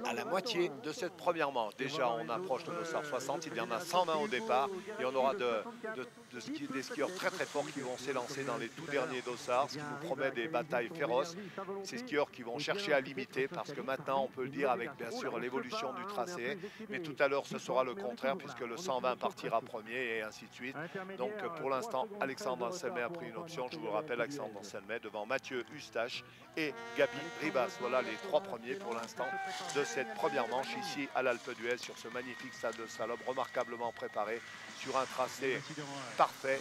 à la moitié de cette première manche. Déjà, on approche le dossard 60, il y en a 120 au départ, et on aura des skieurs très très forts qui vont s'élancer dans les tout derniers dossards, ce qui nous promet des batailles féroces. Ces skieurs qui vont chercher à limiter, parce que maintenant, on peut le dire avec bien sûr l'évolution du tracé, mais tout à l'heure, ce sera le contraire, puisque le 120 partira premier, et ainsi de suite. Donc, pour l'instant, Alexandre Anselmet a pris une option. Je vous le rappelle, Alexandre Anselmet devant Mathieu Eustache et Gabi Ribas. Voilà les trois premiers pour l'instant de cette première manche ici à l'Alpe d'Huez sur ce magnifique stade de slalom remarquablement préparé sur un tracé parfait,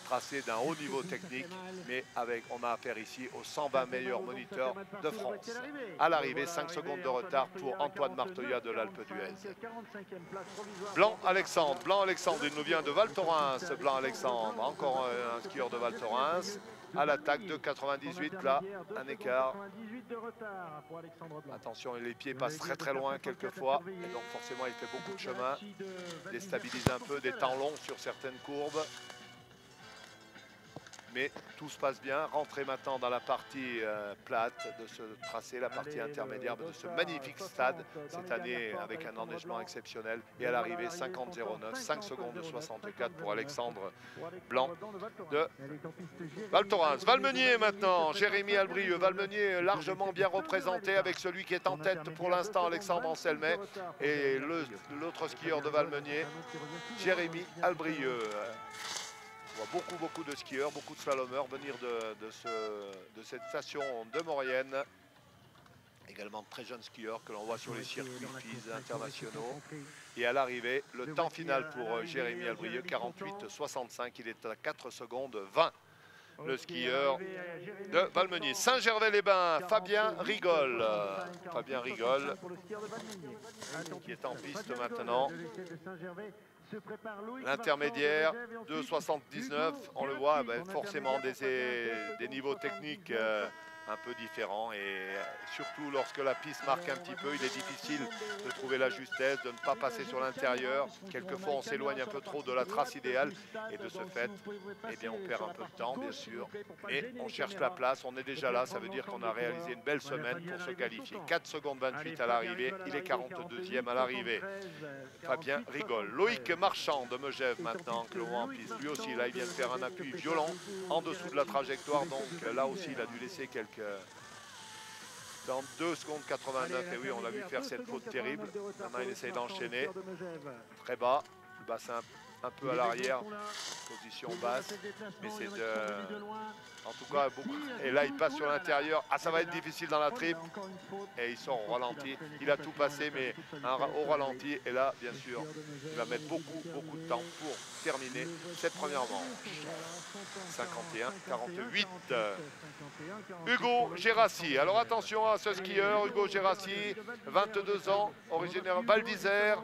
tracé d'un haut niveau technique, mais on a affaire ici aux 120 meilleurs moniteurs de France. À l'arrivée, 5 secondes de retard pour Antoine Martoya de l'Alpe d'Huez. Blanc Alexandre, il nous vient de Val Thorens. Blanc Alexandre, encore un skieur de Val Thorens. À l'attaque de 98, là, un écart. Attention, les pieds passent très très loin quelquefois, et donc forcément il fait beaucoup de chemin, déstabilise un peu, des temps longs sur certaines courbes. Mais tout se passe bien. Rentrez maintenant dans la partie plate de ce tracé, la partie intermédiaire de ce magnifique stade, cette année avec un enneigement exceptionnel. Et à l'arrivée, 50,09, 5 secondes de 64 pour Alexandre Blanc de Val Thorens. Valmeunier maintenant, Jérémy Albrieux. Valmeunier largement bien représenté avec celui qui est en tête pour l'instant, Alexandre Anselmet. Et l'autre skieur de Valmeunier, Jérémy Albrieux. On voit beaucoup de skieurs, beaucoup de slalomeurs venir de cette station de Maurienne. Également de très jeunes skieurs que l'on voit sur les circuits FIS internationaux. Et à l'arrivée, le temps final pour Jérémy Albrieux, 48,65. Il est à 4 secondes 20. Le skieur de Valmeunier. Saint-Gervais-les-Bains, Fabien Rigol. Fabien Rigol qui est en piste maintenant. L'intermédiaire de 79, on le voit, forcément des niveaux techniques un peu différents, et surtout lorsque la piste marque un petit peu, il est difficile de trouver la justesse, de ne pas passer sur l'intérieur. Quelquefois on s'éloigne un peu trop de la trace idéale, et de ce fait, eh bien, on perd un peu de temps bien sûr, et on cherche la place. On est déjà là, ça veut dire qu'on a réalisé une belle semaine pour se qualifier. 4 secondes 28 à l'arrivée, il est 42e à l'arrivée. Fabien Rigol. Loïc Marchand de Megève maintenant, que l'on voit en piste. Lui aussi, là, il vient de faire un appui violent en dessous de la trajectoire, donc là aussi, il a dû laisser quelques... Dans 2 secondes 89, et oui, on l'a vu faire cette faute terrible. Maintenant, il essaye d'enchaîner. Très bas, le bassin un peu à l'arrière, position basse, mais c'est de... En tout cas, beaucoup. Et là, il passe sur l'intérieur. Ah, ça va être difficile dans la triple. Et il sort au ralenti. Il a tout passé, mais au ralenti. Et là, bien sûr, il va mettre beaucoup de temps pour terminer cette première manche. 51-48. Hugo Gérassi. Alors attention à ce skieur, Hugo Gérassi, 22 ans, originaire Val d'Isère.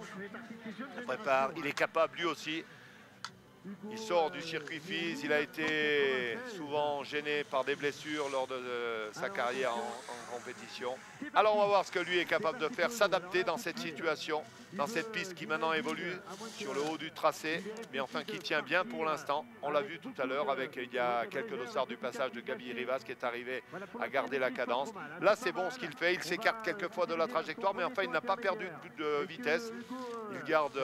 Il prépare, il est capable lui aussi. Il sort du circuit FIS, il a été souvent gêné par des blessures lors de sa carrière en compétition. Alors on va voir ce que lui est capable de faire, s'adapter dans cette situation, dans cette piste qui maintenant évolue sur le haut du tracé, mais enfin qui tient bien pour l'instant. On l'a vu tout à l'heure avec il y a quelques dossards du passage de Gabi Rivas qui est arrivé à garder la cadence. Là c'est bon ce qu'il fait, il s'écarte quelquefois de la trajectoire, mais enfin il n'a pas perdu de vitesse. Il garde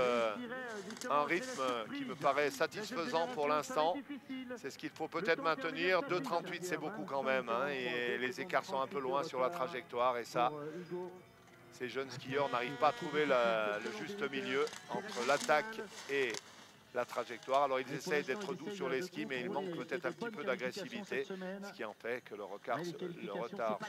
un rythme qui me paraît satisfaisant pour l'instant. C'est ce qu'il faut peut-être maintenir. 2,38 c'est beaucoup quand même, hein, et les écarts sont un peu loin sur la trajectoire, et ça Ces jeunes skieurs n'arrivent pas à trouver le juste milieu entre l'attaque et la trajectoire. Alors ils essayent d'être doux sur les skis, mais il manque peut-être un petit peu d'agressivité, ce qui en fait que le retard se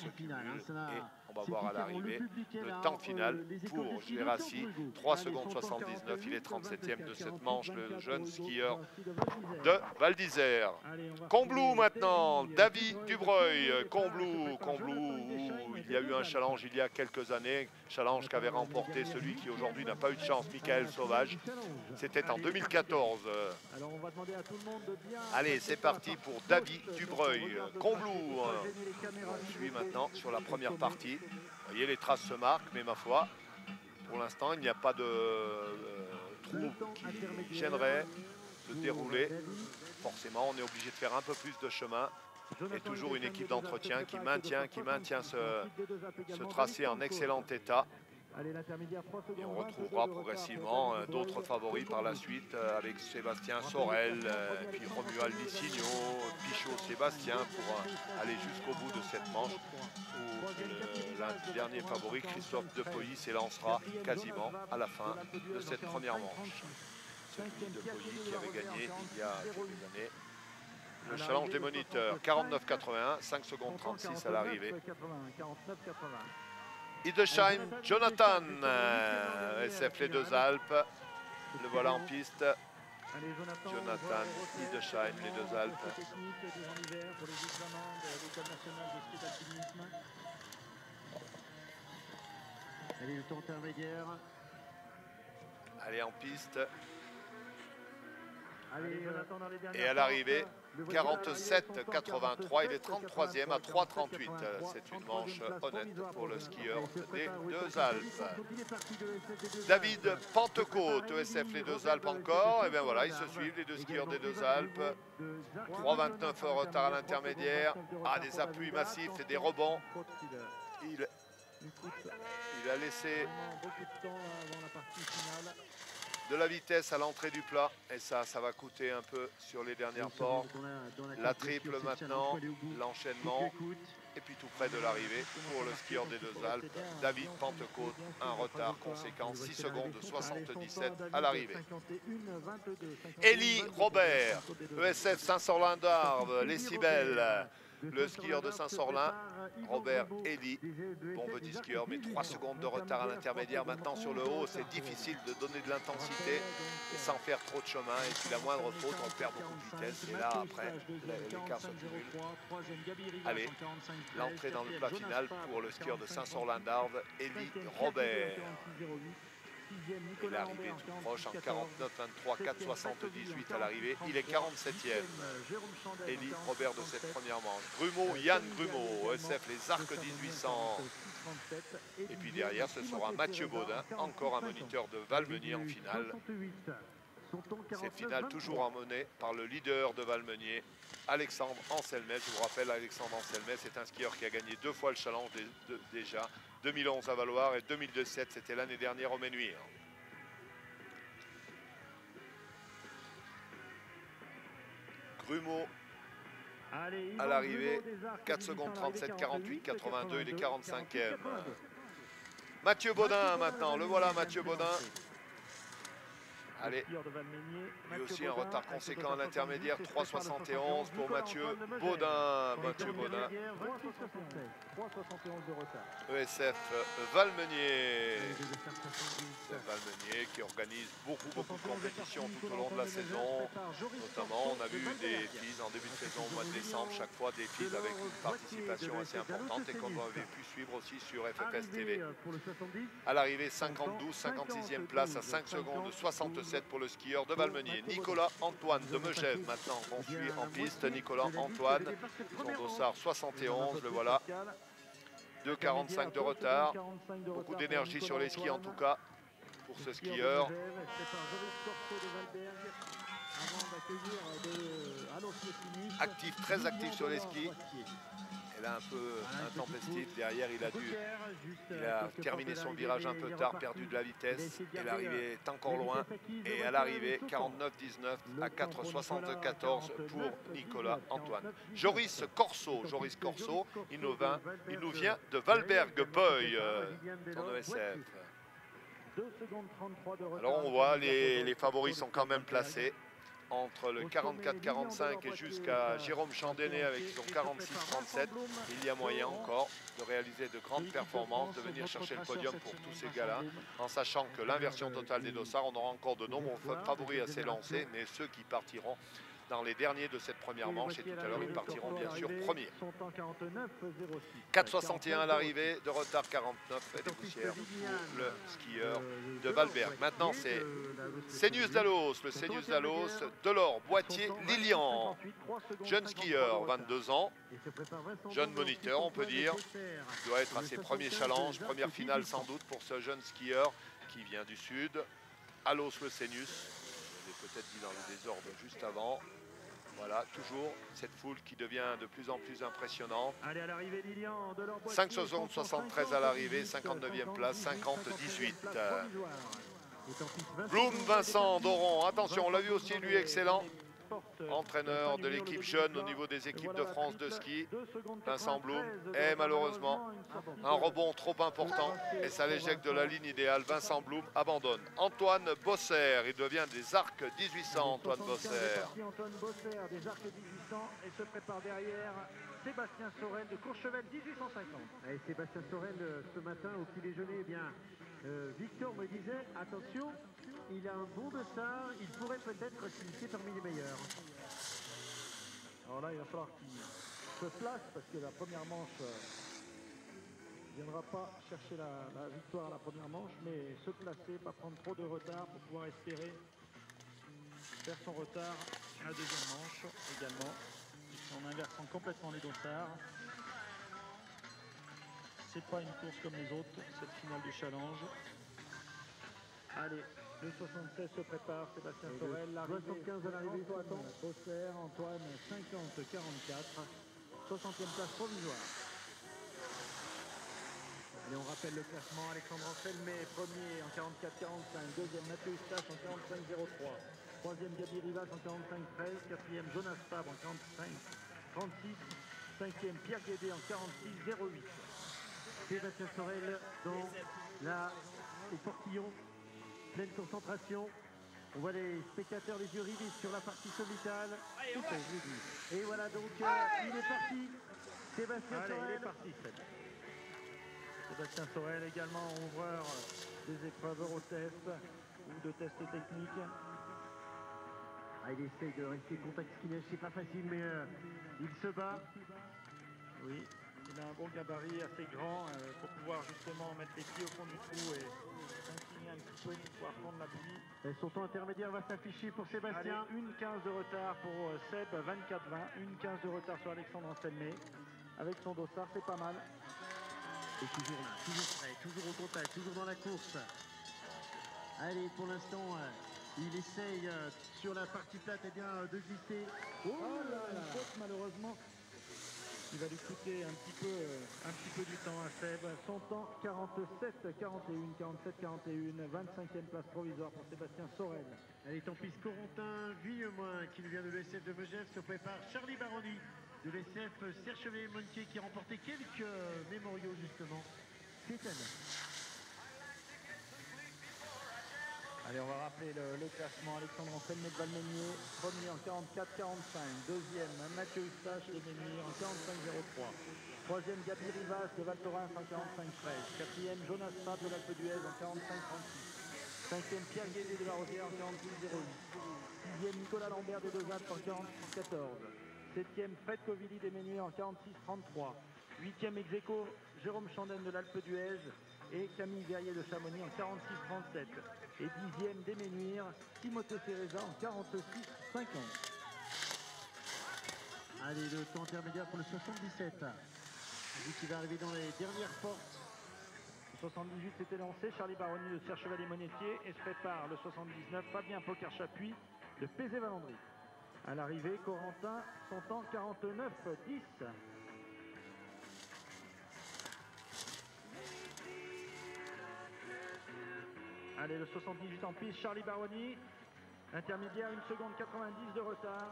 cumule. Et on va voir à l'arrivée le temps final pour Gérassi, 3 secondes 79. Il est 37e de cette manche, le jeune skieur de Val d'Isère. Combloux maintenant, David Dubreuil. Combloux, où il y a eu un challenge il y a quelques années, challenge qu'avait remporté celui qui aujourd'hui n'a pas eu de chance, Michael Sauvage. C'était en 2014. Allez, c'est parti pour David Dubreuil. Combloux, on suit maintenant sur la première partie. Vous voyez, les traces se marquent, mais ma foi, pour l'instant, il n'y a pas de trou qui gênerait le déroulé. Forcément, on est obligé de faire un peu plus de chemin. Et toujours une équipe d'entretien qui maintient ce tracé en excellent état. Et on retrouvera progressivement d'autres favoris par la suite avec Sébastien Sorel, puis Romuald Licigno, Pichot Sébastien pour aller jusqu'au bout de cette manche où l'un dernier favori, Christophe Depoilly, s'élancera quasiment à la fin de cette première manche. Celui Depoilly qui avait gagné il y a quelques années le challenge des moniteurs, 49,81, 5 secondes 36 à l'arrivée. Hildesheim, Jonathan, SF Les Deux Alpes, le voilà en piste. Jonathan, Hildesheim, Les Deux Alpes. Allez en piste. Et à l'arrivée, 47,83, il est 33e à 3,38. C'est une manche honnête pour le skieur des Deux Alpes. David Pentecôte, ESF Les Deux Alpes encore. Et bien voilà, ils se suivent, les deux skieurs des Deux Alpes. 3,29 en retard à l'intermédiaire. Ah, des appuis massifs et des rebonds. Il a laissé de la vitesse à l'entrée du plat et ça va coûter un peu sur les dernières portes. La triple maintenant, l'enchaînement et puis tout près de l'arrivée pour le skieur des Deux Alpes, David Pentecôte, un retard conséquent, 6 secondes 77 à l'arrivée. Élie Robert, ESF Saint-Sorlin-d'Arves, les Cibelles. Le skieur de Saint-Sorlin, Robert Élie, bon petit skieur, mais 3 secondes de retard à l'intermédiaire. Maintenant sur le haut, c'est difficile de donner de l'intensité et sans faire trop de chemin. Et puis la moindre faute, on perd beaucoup de vitesse. Et là, après, l'écart se cumule. Allez, l'entrée dans le plat final pour le skieur de Saint-Sorlin-d'Arves, Élie Robert. Et l'arrivée tout proche en 49,23, 4,78 à l'arrivée. Il est 47e. Élie Robert de cette première manche. Grumeau, Yann Grumeau, ESF Les Arcs 1800. Et puis derrière, ce sera Mathieu Baudin, encore un moniteur de Valmeunier en finale. Cette finale toujours emmenée par le leader de Valmeunier, Alexandre Anselmet. Je vous rappelle, Alexandre Anselmet, c'est un skieur qui a gagné 2 fois le challenge déjà. 2011 à Valoir et 2017, c'était l'année dernière au Ménuire. Grumeau à l'arrivée, 4 secondes 37, 48, 82, il est 45e. Mathieu Baudin maintenant, le voilà Mathieu Baudin. Allez, lui aussi un retard conséquent à l'intermédiaire, 3,71 pour Mathieu Baudin. Mathieu Baudin. ESF Valmeunier. Valmeunier qui organise beaucoup de compétitions tout au long de la saison. Notamment, on a vu des filles en début de saison au mois de décembre, chaque fois des filles avec une participation assez importante et qu'on avait pu suivre aussi sur FFS TV. À l'arrivée, 52, 56e place à 5 secondes 67 pour le skieur de Valmeunier. Nicolas Antoine de Megève maintenant qu'on suit en piste. Nicolas Antoine, son dossard 71, le voilà. 2,45 de retard. Beaucoup d'énergie sur les skis en tout cas pour ce skieur. Actif, très actif sur les skis. Et là, un peu intempestif. Derrière, il a terminé son virage un peu tard, perdu de la vitesse. Et l'arrivée est encore loin. Et à l'arrivée, 49-19 à 4,74 pour Nicolas Antoine. Joris Corso, il nous vient de Valberg-Peuil, en ESF. Alors on voit, les favoris sont quand même placés entre le 44-45 et jusqu'à Jérôme Chandonnet avec son 46-37. Il y a moyen encore de réaliser de grandes performances, de venir chercher le podium pour tous ces gars-là, en sachant que l'inversion totale des dossards, on aura encore de nombreux favoris à s'élancer, mais ceux qui partiront dans les derniers de cette première manche, et tout à l'heure ils partiront bien sûr premiers. 4,61 à l'arrivée, de retard 49 et des poussières pour le skieur de Valberg. Maintenant c'est Sénius Dallos, le Sénius Dallos, Delors, Boitier, Lilian. Jeune skieur, 22 ans, jeune moniteur on peut dire. Il doit être à ses premiers challenges, première finale sans doute pour ce jeune skieur qui vient du sud. Allos le Sénius, je l'ai peut-être dit dans le désordre juste avant. Voilà, toujours cette foule qui devient de plus en plus impressionnante. 5,73 à l'arrivée, 59e place, 50-18. Blum, Vincent Doron, attention, on l'a vu aussi, lui excellent. Entraîneur de l'équipe jeune au niveau des équipes de France de ski. Vincent Blum est malheureusement un rebond trop important et ça l'éjecte de la ligne idéale. Vincent Blum abandonne. Antoine Bosser, il devient des arcs 1800. Antoine Bosser. Antoine Bosser des arcs 1800 et se prépare derrière Sébastien Sorel de Courchevel 1850. Et Sébastien Sorel ce matin au petit déjeuner, eh bien Victor me disait attention, il a un bon dossard, il pourrait peut-être s'initier parmi les meilleurs. Alors là, il va falloir qu'il se place parce que la première manche ne viendra pas chercher la victoire à la première manche, mais se placer, pas prendre trop de retard pour pouvoir espérer faire son retard à la deuxième manche également, en inversant complètement les dossards. C'est pas une course comme les autres, cette finale du challenge. Allez, le 76 se prépare, Sébastien Sorel, 75 à l'arrivée, Bosser, Antoine 50-44, 60e place provisoire. Allez, on rappelle le classement, Alexandre Anselmet, premier en 44-45, deuxième Mathieu Eustache en 45-03, troisième Gabi Rivas en 45-13, quatrième Jonas Fabre en 45-36, cinquième Pierre Guédé en 46-08. Sébastien Sorel dans les portillons, pleine concentration. On voit les spectateurs, les yeux rivés sur la partie sommitale. Et voilà donc, il est parti. Sébastien Sorel. Il est parti. Sébastien Sorel également ouvreur des épreuves Eurotest ou de tests techniques. Ah, il essaye de rester contact ski neige, c'est pas facile, mais il se bat. Oui. Il a un bon gabarit assez grand pour pouvoir justement mettre les pieds au fond du trou et s'incliner un petit peu pour pouvoir prendre la pluie. Et son temps intermédiaire va s'afficher pour Sébastien. Allez. 1,15 de retard pour Seb, 24-20. 1,15 de retard sur Alexandre Anselmet. Avec son dossard, c'est pas mal. Et toujours là, toujours prêt, toujours au contact, toujours dans la course. Allez, pour l'instant, il essaye sur la partie plate eh bien, de glisser. Oh là là, faute malheureusement. Il va lui coûter un petit peu du temps à Seb. Son temps 47-41, 47-41, 25e place provisoire pour Sébastien Sorel. Elle est en piste Corentin Villemoin qui nous vient de l'ESF de Megève. Se prépare Charlie Baroni de l'ESF Serchevet-Montier qui a remporté quelques mémoriaux justement cette année. Allez, on va rappeler le classement. Alexandre Anselmet de Valmenier, premier en 44-45. Deuxième, Mathieu Eustache de Menhir en 45-03. Troisième, Gabi Rivas de Val Thorens en 45-13. Quatrième, Jonas Fabre de l'Alpe d'Huez en 45-36. Cinquième, Pierre Guédé de la Rosière en 46-08. Sixième, Nicolas Lambert des Deux Alpes en 46-14. Septième, Fred Covilly des Menhirs en 46-33. Huitième, ex-aequo, Jérôme Chandonnet de l'Alpe d'Huez et Camille Verrier de Chamonix en 46-37. Et dixième des Ménuires, Timothée Cereza en 46-50. Allez, le temps intermédiaire pour le 77. Lui qui va arriver dans les dernières portes. Le 78 s'était lancé, Charlie Baroni de Serre-Chevalier-Monétier et se prépare le 79, Fabien Pocard-Chapuis. de Pézé-Valandry. À l'arrivée, Corentin, son temps 49-10. Allez, le 78 en piste, Charlie Baroni. Intermédiaire, 1 seconde 90 de retard.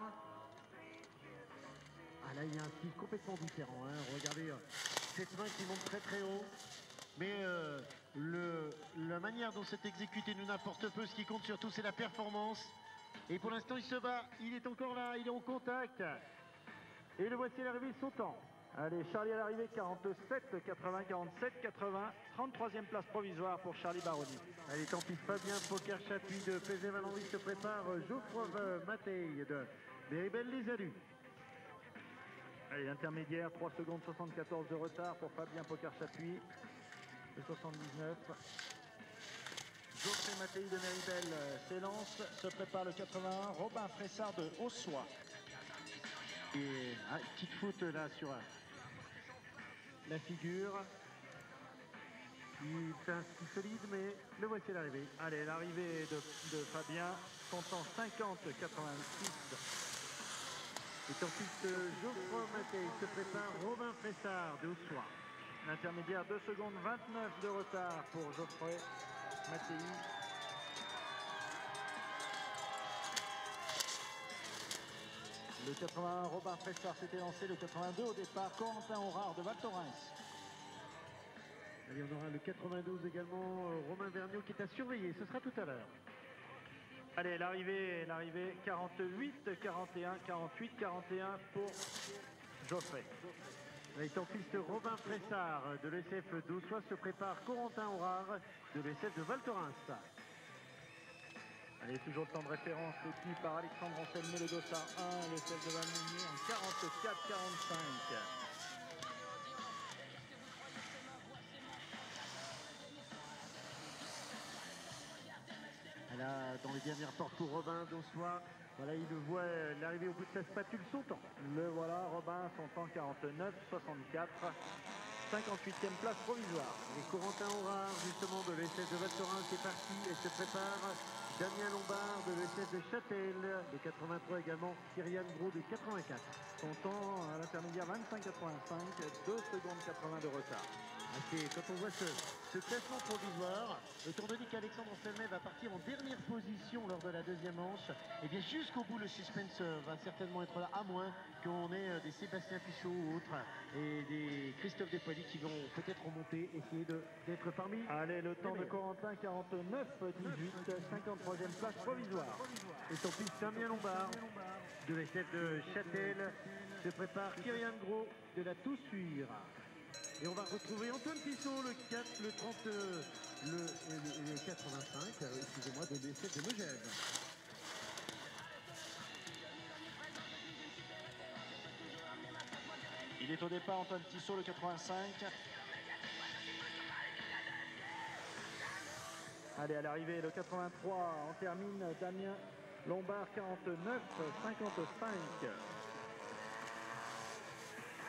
Ah là, il y a un style complètement différent. Hein. Regardez cette main qui monte très très haut. Mais la manière dont c'est exécuté nous n'importe peu. Ce qui compte surtout, c'est la performance. Et pour l'instant, il se bat. Il est encore là. Il est en contact. Et le voici à l'arrivée de son temps. Allez, Charlie à l'arrivée, 47, 80, 47, 80. 33e place provisoire pour Charlie Baroni. Allez, tant pis, Fabien Poker-Chapuis de Pézé-Valandry se prépare. Geoffroy Mattei de Méribel-les-Alus. Allez, intermédiaire, 3 secondes 74 de retard pour Fabien Poker-Chapuis. Le 79. Geoffroy Mattei de Méribel s'élance. Se prépare le 81. Robin Fressard de Haussois. Et petite faute là sur la figure. Il fait un ski solide, mais le voici à l'arrivée. Allez, l'arrivée de Fabien, son temps 50-86. Et ensuite, Geoffroy Mattei se prépare. Robin Fressard de Haussois. L'intermédiaire, 2 secondes 29 de retard pour Geoffroy Mattei. Le 81, Robin Fressard s'était lancé. Le 82 au départ, Corentin Aurard de Val Thorens. Allez, on aura le 92 également, Romain Vergniaud qui est à surveiller. Ce sera tout à l'heure. Allez, l'arrivée, 48, 41, 48, 41 pour Geoffrey. Il est en piste Robin Fressard de l'ESF d'Haussois. Se prépare Corentin Aurard de l'ESF de Val Thorens. Allez, toujours le temps de référence détenu par Alexandre Anselmé, le Dossard 1, l'ESF de Valmounier en 44-45. Là, dans les dernières portes pour Robin d'Haussois. Voilà, il le voit l'arrivée au bout de sa spatule, son temps. Le voilà, Robin, son temps 49-64. 58e place provisoire. Et Corentin Aurard, justement, de l'ESF de Val Thorens, est parti et se prépare. Damien Lombard de l'ESF de Châtel, de 83 également. Kyrian Gros de 84. Son temps à l'intermédiaire 25-85, 2 secondes 80 de retard. Quand on voit ce classement provisoire, étant donné qu'Alexandre Anselmet va partir en dernière position lors de la deuxième manche, et bien jusqu'au bout le suspense va certainement être là, à moins qu'on ait des Sébastien Pichot ou autres, et des Christophe Despoilly qui vont peut-être remonter, essayer d'être parmi. Allez, le temps de Corentin, 49-18, 53e place provisoire. Et son fils Damien Lombard de l'ESF de Châtel se prépare. Kyrian Gros de la Toussuire. Et on va retrouver Antoine Tissot, le 4, le 30, le 85, excusez-moi, de l'ESF de Megève. Il est au départ, Antoine Tissot, le 85. Allez, à l'arrivée, le 83, on termine Damien Lombard, 49, 55.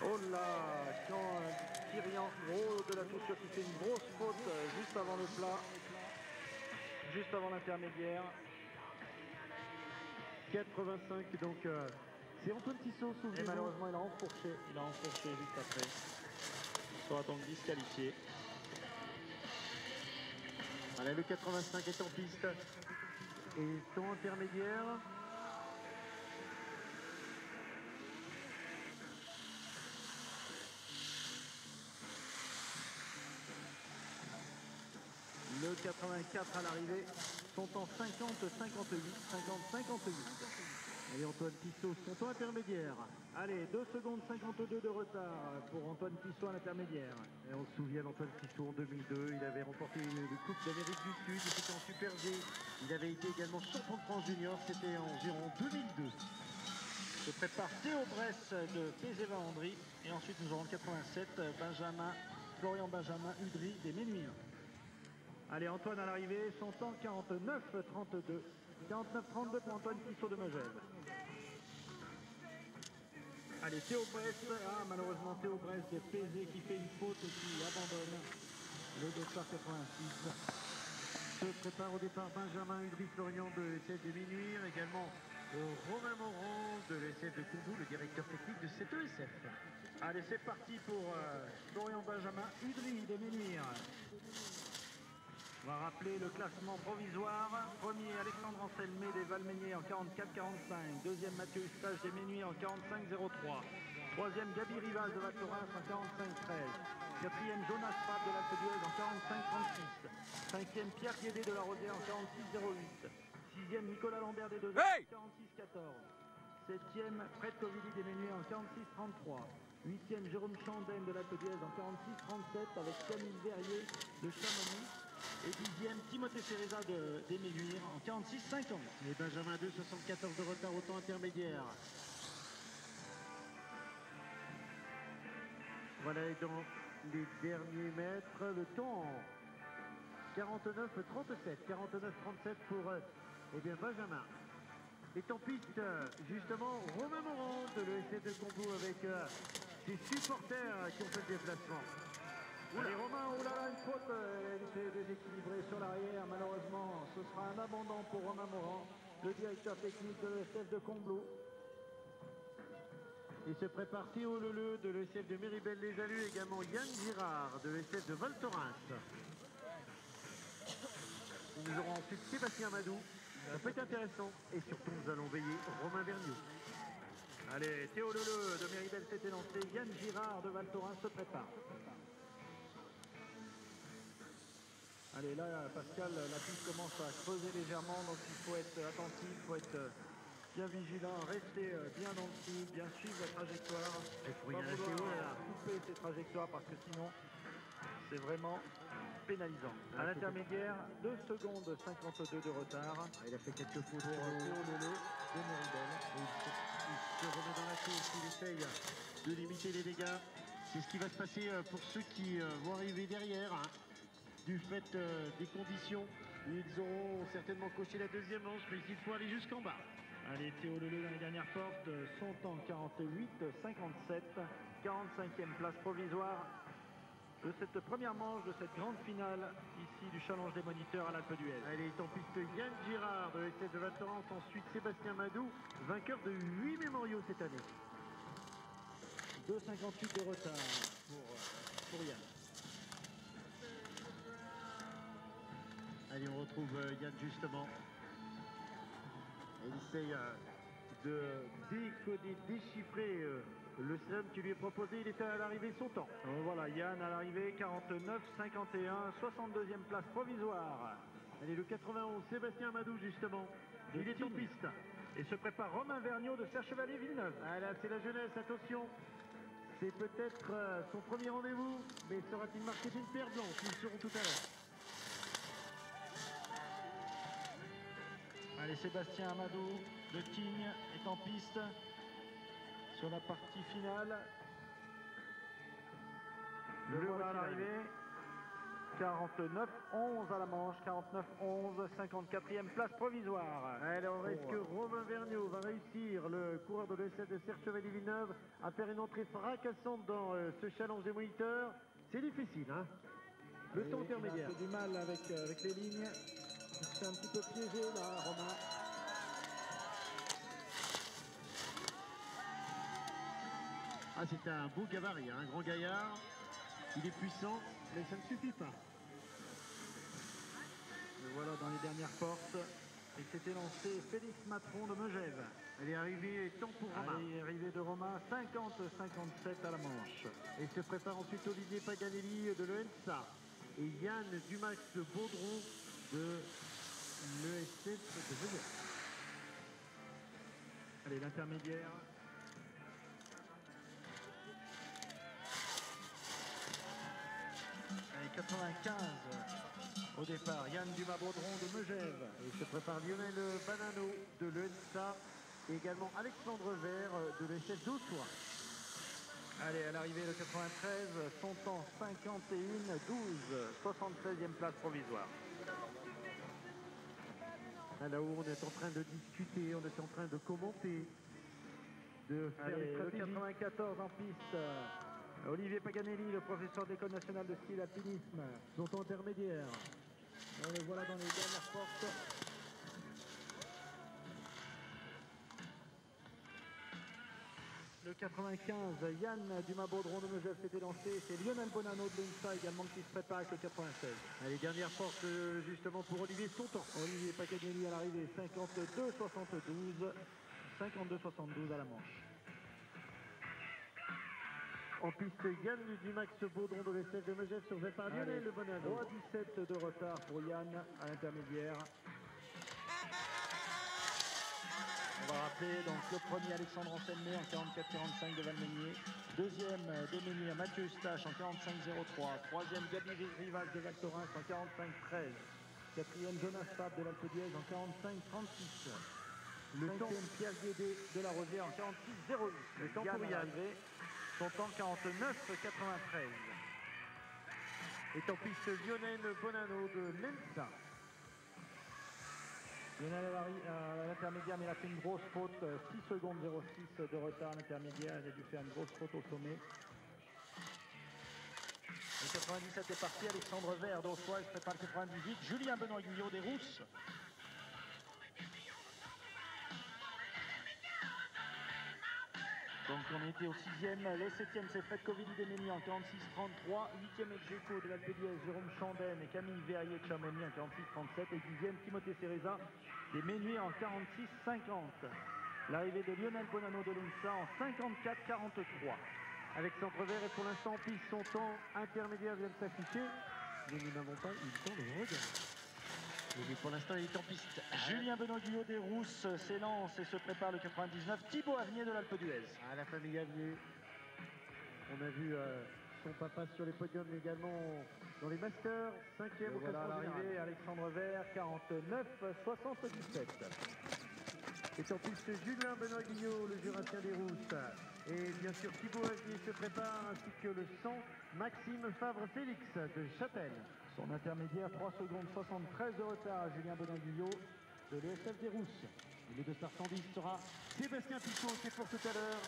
Oh là, quand Kyrian Gros de la Toussuire qui fait une grosse faute juste avant le plat, juste avant l'intermédiaire. 85, donc c'est Antoine Tissot, souvenez-vous. Et malheureusement, il a enfourché juste après. Il sera donc disqualifié. Voilà, le 85 est en piste. Et temps intermédiaire. Le 84 à l'arrivée, son temps 50-58, 50-58. Et Antoine Tissot, son temps intermédiaire. Allez, 2 secondes 52 de retard pour Antoine Tissot à l'intermédiaire. Et on se souvient d'Antoine Tissot en 2002, il avait remporté les Coupes d'Amérique du Sud, il était en Super G. Il avait été également champion de France junior, c'était environ 2002. Se prépare Théo Bresse de Pézé-Valandry. Et ensuite nous aurons le 87, Florian Benjamin Udry des Ménuires. Allez, Antoine à l'arrivée, son temps 49-32. 49-32 pour Antoine Tissot de Megève. Allez, Théo Bresse. Ah, malheureusement, Théo Bresse de Pézé qui fait une faute et qui abandonne le départ 86. Se prépare au départ Benjamin Udry-Florian de l'ESF de Minuire, également Romain Morand de l'ESF de Combou, le directeur technique de cette ESF. Allez, c'est parti pour Florian Benjamin Udry de Minuire. On va rappeler le classement provisoire. Premier, Alexandre Anselmé des Valmeiniers en 44-45. Deuxième, Mathieu Eustache des Minuire en 45-03. Troisième, Gabi Rivas de Val Thorens en 45-13. Quatrième, Jonas Pape de l'Alpe d'Huez en 45-36. Cinquième, Pierre Guédé de la Rosière en 46-08. Sixième, Nicolas Lambert des Deux en 46-14. Septième, Fred Covili des Ménuires en 46-33. Huitième, Jérôme Chandin de l'Alpe d'Huez en 46-37 avec Camille Verrier de Chamonix. Et dixième, Timothée Ferreza des Ménuires en 46-50. Et Benjamin 2, 74 de retard au temps intermédiaire. Voilà, et dans les derniers mètres, le temps 49-37. 49-37 pour Benjamin. Est en piste, justement, Romain Morand de l'ESF de Combou avec ses supporters qui ont fait le déplacement. Allez Romain, oulala, une faute, elle était déséquilibrée sur l'arrière, malheureusement ce sera un abandon pour Romain Morand, le directeur technique de l'ESF de Combloux. Il se prépare Théo Leleu de l'ESF de Méribel-les-Alus, également Yann Girard de l'ESF de Val Thorens. Nous aurons ensuite Sébastien Madou, ça peut être intéressant, et surtout nous allons veiller Romain Vergniaud. Allez, Théo Leleu de Méribel s'était lancé, Yann Girard de Val Thorens se prépare. Allez, là, Pascal, la piste commence à creuser légèrement, donc il faut être attentif, il faut être bien vigilant, rester bien dans le trou, bien suivre la trajectoire. Il faut pas y rester vouloir couper ces trajectoires parce que sinon, c'est vraiment pénalisant. À l'intermédiaire, 2 secondes 52 de retard. Il a fait quelques fautes pour Théo Leleu de Méribel. Il se remet dans la course, il essaye de limiter les dégâts. C'est ce qui va se passer pour ceux qui vont arriver derrière. Du fait des conditions, ils auront certainement coché la deuxième manche, mais il faut aller jusqu'en bas. Allez, Théo Leleu dans les dernières portes, son temps 48-57, 45e place provisoire de cette première manche, de cette grande finale ici du Challenge des moniteurs à l'Alpe d'Huez. Elle est en piste Yann Girard de l'ESF de Val Thorens, ensuite Sébastien Madou, vainqueur de 8 mémoriaux cette année. 2,58 de retard pour Yann. Allez, on retrouve Yann justement. Il essaye de décoder, déchiffrer le slalom qui lui est proposé. Il était à l'arrivée son temps. Voilà, Yann à l'arrivée, 49-51, 62e place provisoire. Allez, le 91, Sébastien Madou justement. Il est en piste. Et se prépare Romain Vergniaud de Serre-Chevalier-Villeneuve. Ah là, c'est la jeunesse, attention. C'est peut-être son premier rendez-vous, mais sera-t-il marqué d'une paire blanche? Nous le saurons tout à l'heure. Allez, Sébastien Amadou de Tignes est en piste sur la partie finale. Le voilà à l'arrivée. 49-11 à la manche, 49-11, 54e place provisoire. Alors, est-ce que Romain Vergniaud va réussir, le coureur de l'ESF de Serre-Chevalier-Villeneuve, à faire une entrée fracassante dans ce challenge des moniteurs? C'est difficile, hein? Le temps intermédiaire. Il a un peu du mal avec les lignes. Il se fait un petit peu piégé là, Romain. Ah, c'est un beau gabarit, un grand gaillard. Il est puissant, mais ça ne suffit pas. Le voilà dans les dernières portes. Il s'était lancé Félix Matron de Megève. Elle est arrivée, temps pour Romain. Elle est arrivée de Romain, 50-57 à la manche. Et se prépare ensuite Olivier Paganelli de l'ENSA. Et Yann Dumax de Baudron de l'ESF de Megève. Allez, l'intermédiaire. Allez, 95 au départ. Yann Dumas-Baudron de Megève. Et se prépare Lionel Banano de l'ENSA. Et également Alexandre Vert de l'ESF d'Aussois. Allez, à l'arrivée le 93, son temps 51-12, 76e place provisoire. Là-haut, on est en train de discuter, on est en train de commenter, de faire Allez, les le stratégies. 94 en piste. Olivier Paganelli, le professeur de l'École nationale de ski et d'alpinisme. Son temps intermédiaire. On le voilà dans les dernières portes. Le 95, Yann Dumas-Baudron de Megève s'était lancé. C'est Lionel Bonanno de l'INSA également qui se prépare avec le 96. Allez, dernière porte justement pour Olivier Sauton. Olivier Pacagnelli à l'arrivée, 52-72. 52-72 à la manche. En piste, Yann Dumax Baudron de l'ESF de Megève surveillé par Lionel Bonanno. 3-17 de retard pour Yann à l'intermédiaire. On va rappeler donc le premier Alexandre Anselmet en 44-45 de Valmeunier. Deuxième Deménier Mathieu Eustache en 45-03. Troisième Gabi Rivas de Val Thorens en 45-13. Quatrième Jonas Fab de l'Alpe d'Huez en 45-36. Le cinquième Pierre Guédé de la Rosière en 46-08. Le temps pour Yann. Son temps 49-93. Et en piste Lionel Bonanno de l'ENSA. Lionel à l'intermédiaire, mais il a fait une grosse faute. 6 secondes 06 de retard à l'intermédiaire. Il a dû faire une grosse faute au sommet. Le 97 est parti. Alexandre Vert d'Aussois, il se prépare le 98. Julien Benoît Guillot des Rousses. Donc on était au 6e, le 7e c'est Fred Covilly-Deménier en 46-33, 8e ex-aequo de l'Alpe d'Huez, Jérôme Chandenne et Camille Verrier de Chamonix en 46-37 et 10e Timothée Cereza des Menuets en 46-50. L'arrivée de Lionel Bonanno de l'INSA en 54-43. Alexandre Vert est pour l'instant en piste, son temps intermédiaire vient de s'afficher, mais nous n'avons pas eu le temps de regarder. Mais pour l'instant, il est en piste. Julien Benoît Guillot des Rousses s'élance et se prépare le 99. Thibaut Avnier de l'Alpe d'Huez. Ah, la famille Avnier. On a vu son papa sur les podiums également dans les Masters. 5e au Voilà classement l'arrivée, général. Alexandre Vert, 49-77. Et en piste, Julien Benoît Guillot, le Jurassien des Rousses. Et bien sûr, Thibaut Avnier se prépare, ainsi que le 100, Maxime Favre-Félix de Châtel. Son intermédiaire, 3 secondes 73 de retard à Julien Benoît-Guillot de l'ESF des Rousses. Et le 210 sera Sébastien Picot, c'est pour tout à l'heure.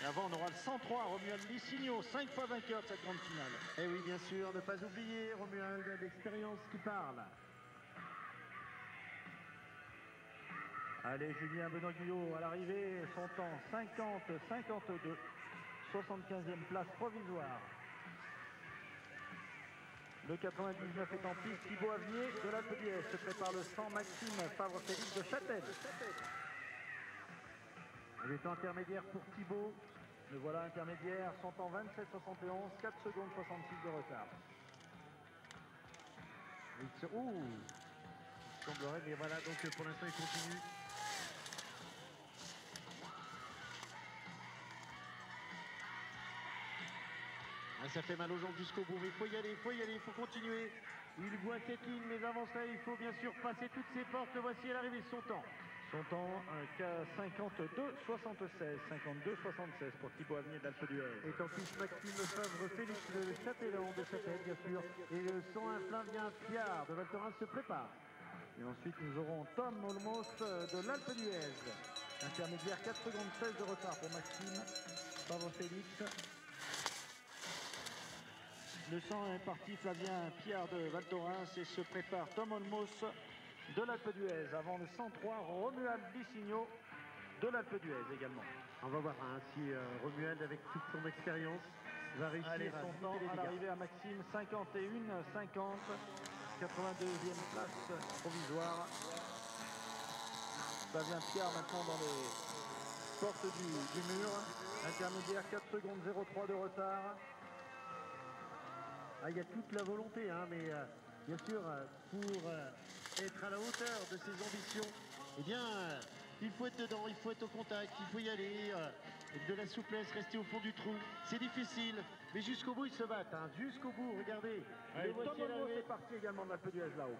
Et avant, on aura le 103, Romuald Lissigno, 5 fois vainqueur de cette grande finale. Et oui, bien sûr, ne pas oublier Romuald, l'expérience qui parle. Allez, Julien Benoît-Guillot à l'arrivée, son temps 50-52, 75e place provisoire. Le 99 est en piste, Thibaut Avnier de l'Alpe d'Huez se prépare le 100, Maxime Favre-Félix de Châtel. Le temps intermédiaire pour Thibaut. Le voilà intermédiaire, son temps 27-71, 4 secondes 66 de retard. Ouh, il semblerait, mais voilà, donc pour l'instant il continue. Ah, ça fait mal aux jambes jusqu'au bout, mais il faut y aller, il faut continuer. Il voit cette ligne, mais avant ça, il faut bien sûr passer toutes ces portes. Voici à l'arrivée son temps. Son temps 52-76, 52-76 pour Thibaut Avnier de l'Alpe d'Huez. Et en plus Maxime Favre-Félix de Châtellon de Châtel, bien sûr. Et le 101 Flavien Piard de Val Thorens se prépare. Et ensuite nous aurons Tom Olmos de l'Alpe d'Huez. Intermédiaire 4 secondes 16 de retard pour Maxime Favre-Félix. Le 100 est parti, Flavien Piard de Val Thorens et se prépare Tom Olmos de l'Alpe d'Huez. Avant le 103, Romuald Lissigno de l'Alpe d'Huez également. On va voir si Romuald, avec toute son expérience, va réussir. Allez, à son temps à l'arrivée à Maxime, 51-50, 82e place provisoire. Flavien Piard maintenant dans les portes du mur. Intermédiaire, 4 secondes 03 de retard. Ah, il y a toute la volonté, hein, mais bien sûr, pour être à la hauteur de ses ambitions, eh bien, il faut être dedans, il faut être au contact, il faut y aller, avec de la souplesse, rester au fond du trou. C'est difficile, mais jusqu'au bout, ils se battent, hein, jusqu'au bout, regardez. Allez, Tom Olmos est parti également de l'Alpe d'Huez là-haut.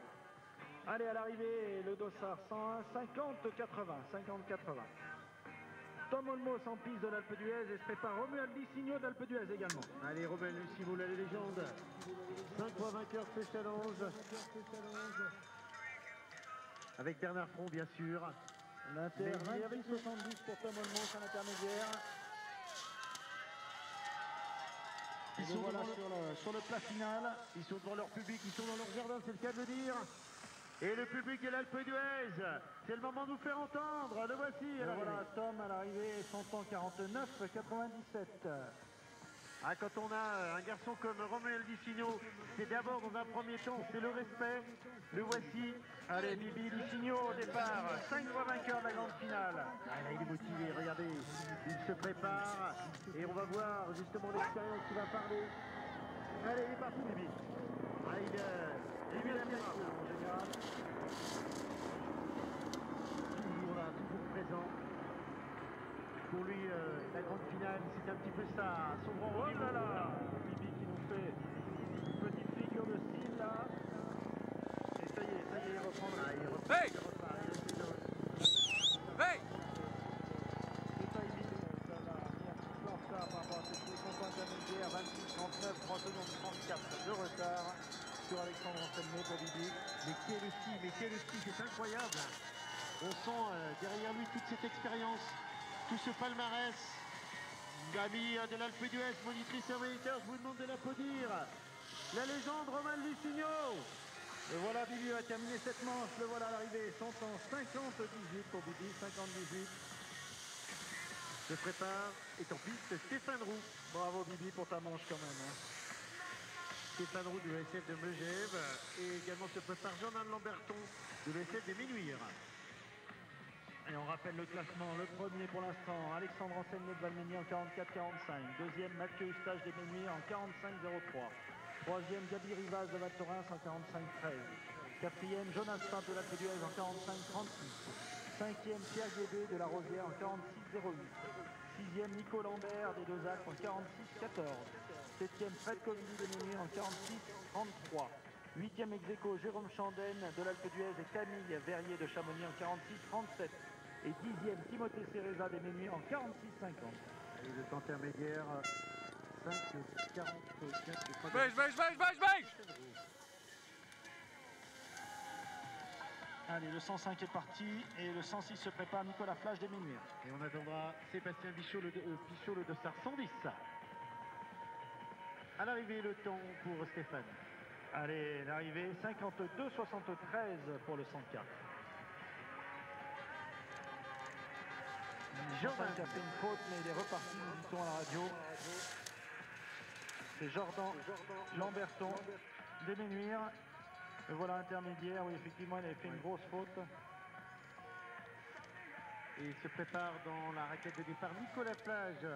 Allez, à l'arrivée, le dossard 101, 50-80, 50-80. Tom Olmos en piste de l'Alpe d'Huez et se prépare Romuald Lissigno de l'Alpe d'Huez également. Allez, Romuald Lissigno, la légende. 5 fois vainqueur de ce challenge. Avec Bernard Front, bien sûr. L'Inter, 28-70 pour Tom Olmos en intermédiaire. Ils sont sur le plat final, ils sont devant leur public, ils sont dans leur jardin, c'est le cas de le dire. Et le public de l'Alpe d'Huez, c'est le moment de nous faire entendre. Le voici. Alors voilà, Tom à l'arrivée, son temps 49,97. Ah, quand on a un garçon comme Romuald Licigno, c'est d'abord dans un premier temps, c'est le respect. Le voici. Allez, Bibi Licigno au départ, 5 fois vainqueur de la grande finale. Ah, là, il est motivé, regardez, il se prépare. Et on va voir justement l'expérience qui va parler. Allez, il est parti, Bibi. Ah, il est admirable en général. Toujours là, toujours présent. Pour lui, la grande finale, c'est un petit peu ça, son grand rôle. Oh là là, Bibi qui nous fait une petite figure de style là. Et ça y est, il reprend. Ah, il reprend. Hey! Hey! C'est pas évident, ça va mis un petit peu en retard par rapport à cette combat intermédiaire, 26-39, 3 secondes 34 de retard sur Alexandre Anselmet pour Bibi. Mais quel ski, c'est incroyable. On sent derrière lui toute cette expérience. Tout ce palmarès, amis de l'Alpe d'Huez, monitrice et moniteur, je vous demande de l'applaudir. La légende Romuald Licigno. Et voilà, Bibi va terminer cette manche, le voilà à l'arrivée. Son temps 50-18 pour Bibi, 50-18. Se prépare, est en piste Stéphane Roux. Bravo Bibi pour ta manche quand même. Hein. Stéphane Roux du ESF de Megève et également se prépare Jordan Lamberton de l'ESF des Menuires. Et on rappelle le classement, le premier pour l'instant, Alexandre Anselmet de Valmeny en 44-45. Deuxième, Mathieu Eustache des Menuires en 45-03. Troisième, Gabi Rivas de Val Thorens en 45-13. Quatrième, Jonas Pint de l'Alpe d'Huez en 45-36. Cinquième, Pierre Guébé de la Rosière en 46-08. Sixième, Nico Lambert des Deux Alpes en 46-14. Septième, Fred Covilly des Menuires en 46-33. Huitième ex aequo, Jérôme Chandenne de l'Alpe d'Huez et Camille Verrier de Chamonix en 46-37. Et dixième, Timothée Cereza des Menuires en 46-50. Et le temps intermédiaire, 5-44. Allez, le 105 est parti et le 106 se prépare, Nicolas Flage des Menuires. Et on attendra Sébastien Pichot, le dossard 110. À l'arrivée, le temps pour Stéphane. Allez, l'arrivée, 52-73 pour le 104. Jordan qui a fait une faute, mais il est reparti, nous dit-on à la radio. C'est Jordan Lamberton des Menuires. Et voilà intermédiaire, oui, effectivement, il avait fait une grosse faute. Et il se prépare dans la raquette de départ Nicolas Flage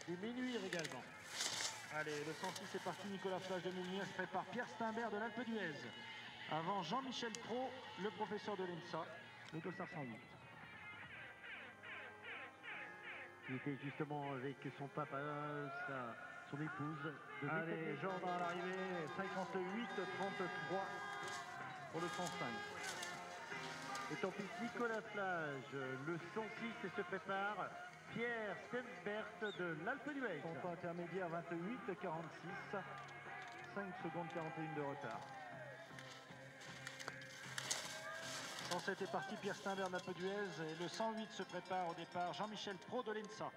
des Menuires également. Allez, le 106 est parti, Nicolas Flage de Menuires se prépare Pierre Stimbert de l'Alpe d'Huez. Avant Jean-Michel Pro, le professeur de l'ENSA, le dossard 108. Il était justement avec son papa, son épouse. Allez, Jordan à l'arrivée, 58-33 pour le 105. Et tant pis, Nicolas Flage, le 106 se prépare. Pierre Stimbert de l'Alpe d'Huez. Son temps intermédiaire 28-46. 5 secondes 41 de retard. 107 est parti, Pierre Stimbert de l'Alpe d'Huez. Et le 108 se prépare au départ, Jean-Michel Pro de l'ENSA.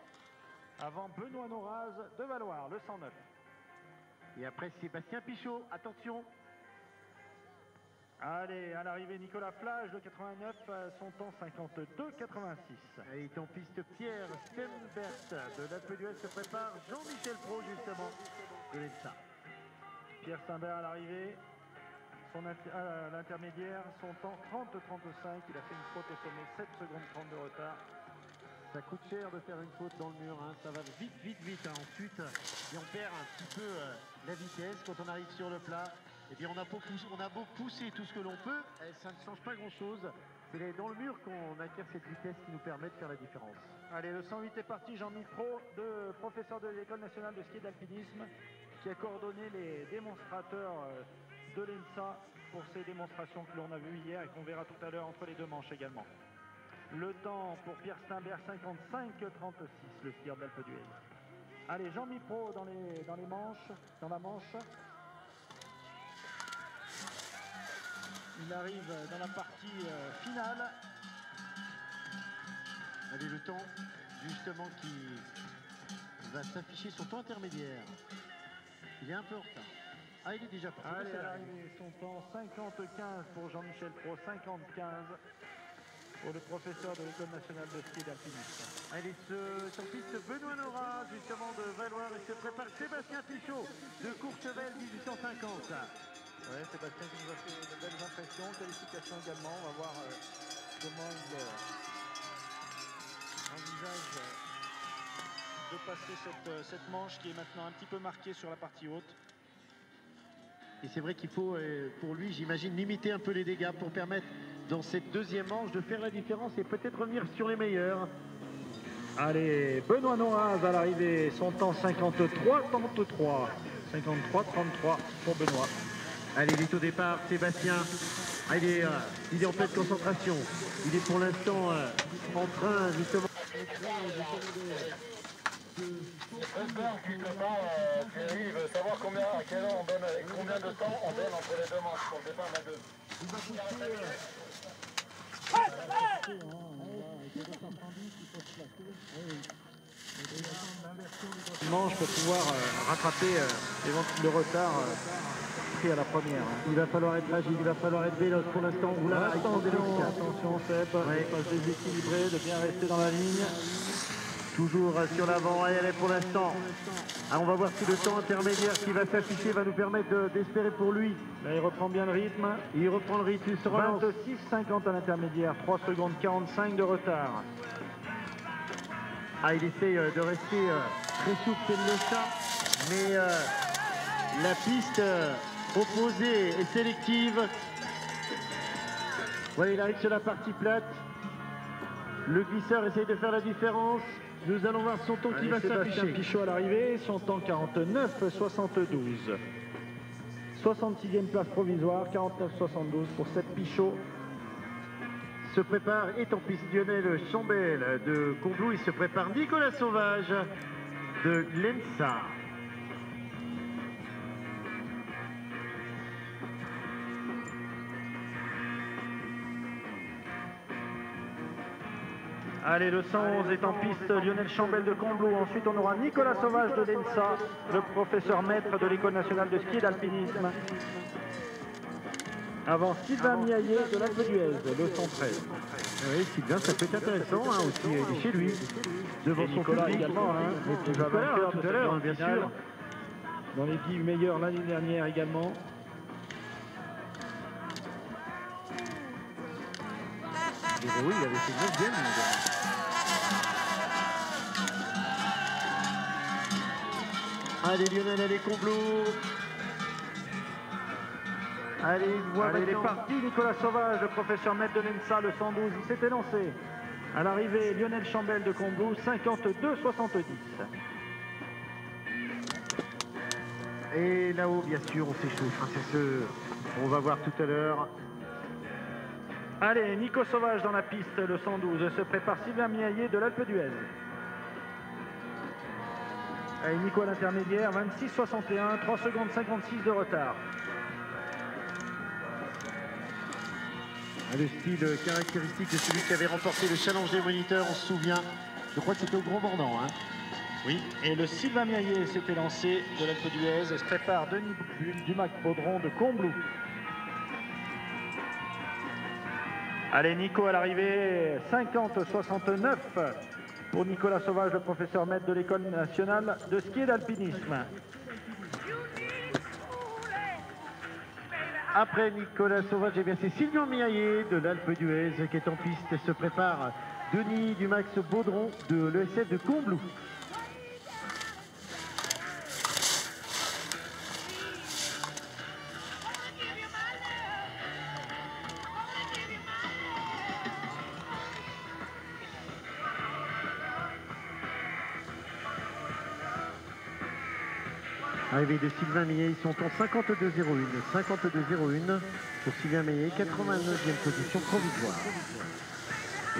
Avant Benoît Noraz de Valoir, le 109. Et après Sébastien Pichot, attention. Allez, à l'arrivée, Nicolas Flage, le 89, son temps 52-86. Et en piste, Pierre Stimbert de l'Alpe d'Huez se prépare. Jean-Michel Pro, justement, de l'ENSA. Pierre Stimbert à l'arrivée, à l'intermédiaire, son temps 30-35. Il a fait une faute au sommet, 7 secondes 30 de retard. Ça coûte cher de faire une faute dans le mur, hein. Ça va vite. Hein. Ensuite, et on perd un petit peu la vitesse quand on arrive sur le plat. Eh bien, on a beau pousser tout ce que l'on peut, ça ne change pas grand-chose. C'est dans le mur qu'on acquiert cette vitesse qui nous permet de faire la différence. Allez, le 108 est parti, Jean-Michel Pro, professeur de l'École nationale de ski d'alpinisme, qui a coordonné les démonstrateurs de l'ENSA pour ces démonstrations que l'on a vues hier et qu'on verra tout à l'heure entre les deux manches également. Le temps pour Pierre Stimbert, 55-36, le skieur d'Alpe d'Huez. Allez, Jean-Michel Pro dans la manche. Il arrive dans la partie finale. Allez, le temps justement qui va s'afficher son temps intermédiaire. Il est un peu en retard. Ah, il est déjà parti. Allez, à l'arrivée, son temps 50-15 pour Jean-Michel Pro, 50-15 pour le professeur de l'École nationale de ski d'alpinisme. Allez, sur piste Benoît Nora, justement de Valoir, il se prépare Sébastien Pichot de Courchevel 1850. Ouais, Sébastien qui nous a fait de belles impressions, qualification également. On va voir comment il envisage de passer cette manche qui est maintenant un petit peu marquée sur la partie haute. Et c'est vrai qu'il faut, pour lui, j'imagine, limiter un peu les dégâts pour permettre, dans cette deuxième manche, de faire la différence et peut-être revenir sur les meilleurs. Allez, Benoît Noaz à l'arrivée, son temps 53-33. 53-33 pour Benoît. Allez, il est au départ, Sébastien. Ah, il est en pleine concentration. Il est pour l'instant en train, justement. Rosberg, qui comment Thierry veut savoir combien de temps on donne entre les deux manches pour le départ de la 2. Manche pour pouvoir rattraper le retard pris à la première. Il va falloir être agile, il va falloir être véloce pour l'instant. Attention Seb, pas déséquilibré, de bien rester dans la ligne. Toujours sur l'avant, et elle est pour l'instant. Ah, on va voir si le temps intermédiaire qui va s'afficher va nous permettre d'espérer pour lui. Là, il reprend bien le rythme. Il reprend le rythme, il se relance. 26-50 à l'intermédiaire, 3 secondes 45 de retard. Ah, il essaye de rester très souple, c'est le chat. Mais la piste opposée est sélective. Voilà, il arrive sur la partie plate. Le glisseur essaye de faire la différence. Nous allons voir son temps qui va s'afficher. Sébastien Pichot à l'arrivée, son temps 49-72. 66e place provisoire, 49-72 pour Seb Pichot. Se prépare, est en piste Lionel Chambel de Combloux. Il se prépare Nicolas Sauvage de l'ENSA. Allez, le 111 est en piste, Lionel Chambel de Combloux. Ensuite, on aura Nicolas Sauvage de l'ENSA, le professeur maître de l'École nationale de ski et d'alpinisme. Avant Sylvain Miaillet de l'Alpe d'Huez, le 113. Oui, Sylvain, ça peut être intéressant aussi, il est chez lui. Devant son Nicolas public. également, Nicolas, tout à l'heure, bien sûr. Dans les 10 meilleurs l'année dernière également. Oui, il avait fait une bien. Allez Lionel, allez Combloux. Allez, il est parti, Nicolas Sauvage, le professeur maître de l'ENSA, le 112, il s'était lancé. À l'arrivée, Lionel Chambel de Combloux, 52-70. Et là-haut, bien sûr, on s'échauffe. C'est ce on va voir tout à l'heure. Allez, Nico Sauvage dans la piste, le 112, se prépare Sylvain Miaillet de l'Alpe d'Huez. Allez, Nico à l'intermédiaire, 26-61, 3 secondes 56 de retard. Le style caractéristique de celui qui avait remporté le challenge des moniteurs, on se souvient. Je crois que c'était au Grand Bornand. Hein. Oui, et le Sylvain Miaillet s'était lancé de l'Alpe d'Huez et se prépare Denis Dumac Baudron de Combloux. Allez, Nico à l'arrivée, 50-69 pour Nicolas Sauvage, le professeur maître de l'École nationale de ski et d'alpinisme. Après Nicolas Sauvage, eh bien c'est Sylvain Miaillet de l'Alpe d'Huez qui est en piste et se prépare Denis Dumax Baudron de l'ESF de Combloux. Arrivée de Sylvain Miaillet, ils sont en 52-01. 52-01 pour Sylvain Miaillet, 89e position provisoire.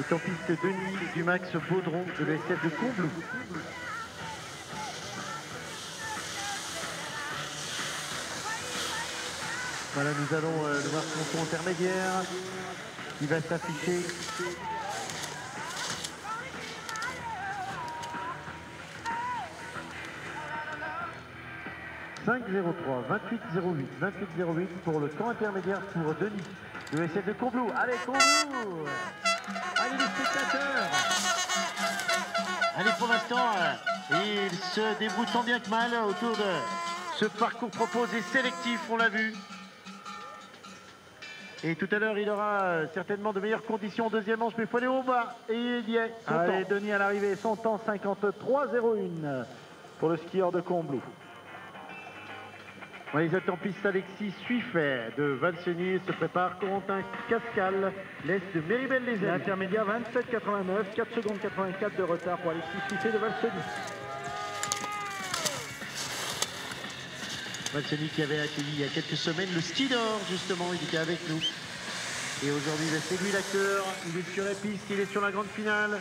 Est en piste Denis Dumax Baudron de l'ESF de Combloux. Voilà, nous allons voir son temps intermédiaire qui va s'afficher. 5-0-3, 28-08, 28-08 pour le temps intermédiaire pour Denis. Le SF de Combloux. Allez, Combloux! Allez, les spectateurs! Allez, pour l'instant, il se débrouille tant bien que mal autour de ce parcours proposé sélectif, on l'a vu. Et tout à l'heure, il aura certainement de meilleures conditions en deuxième manche, mais il faut aller au bas. Et il y est. Allez, Denis à l'arrivée, son temps 53-01 pour le skieur de Combloux. Les autres en piste, Alexis Suiffet de Valseny se prépare. Corentin Cascal, l'Est de Méribel-les-Ailes. L'intermédiaire 27-89, 4 secondes 84 de retard pour Alexis Suiffet de Valseny. Valseny qui avait accueilli il y a quelques semaines le ski d'or, justement, il était avec nous. Et aujourd'hui, c'est lui l'acteur, il est sur la piste, il est sur la grande finale.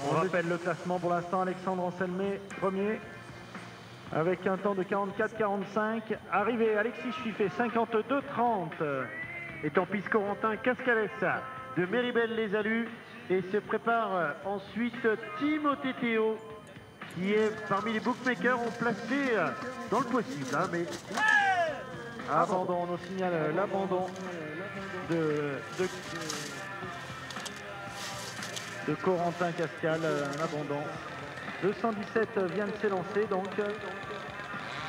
On rappelle le classement pour l'instant, Alexandre Anselmé, premier. Avec un temps de 44-45. Arrivé, Alexis Suiffet, 52-30. Et en piste, Corentin Cascalès de Méribel-les-Alus. Et se prépare ensuite Timothée Théo, qui est parmi les bookmakers, ont placé dans le possible. Hein, mais abandon, on nous signale l'abandon de Corentin Cascal, un abandon. 217 vient de s'élancer, donc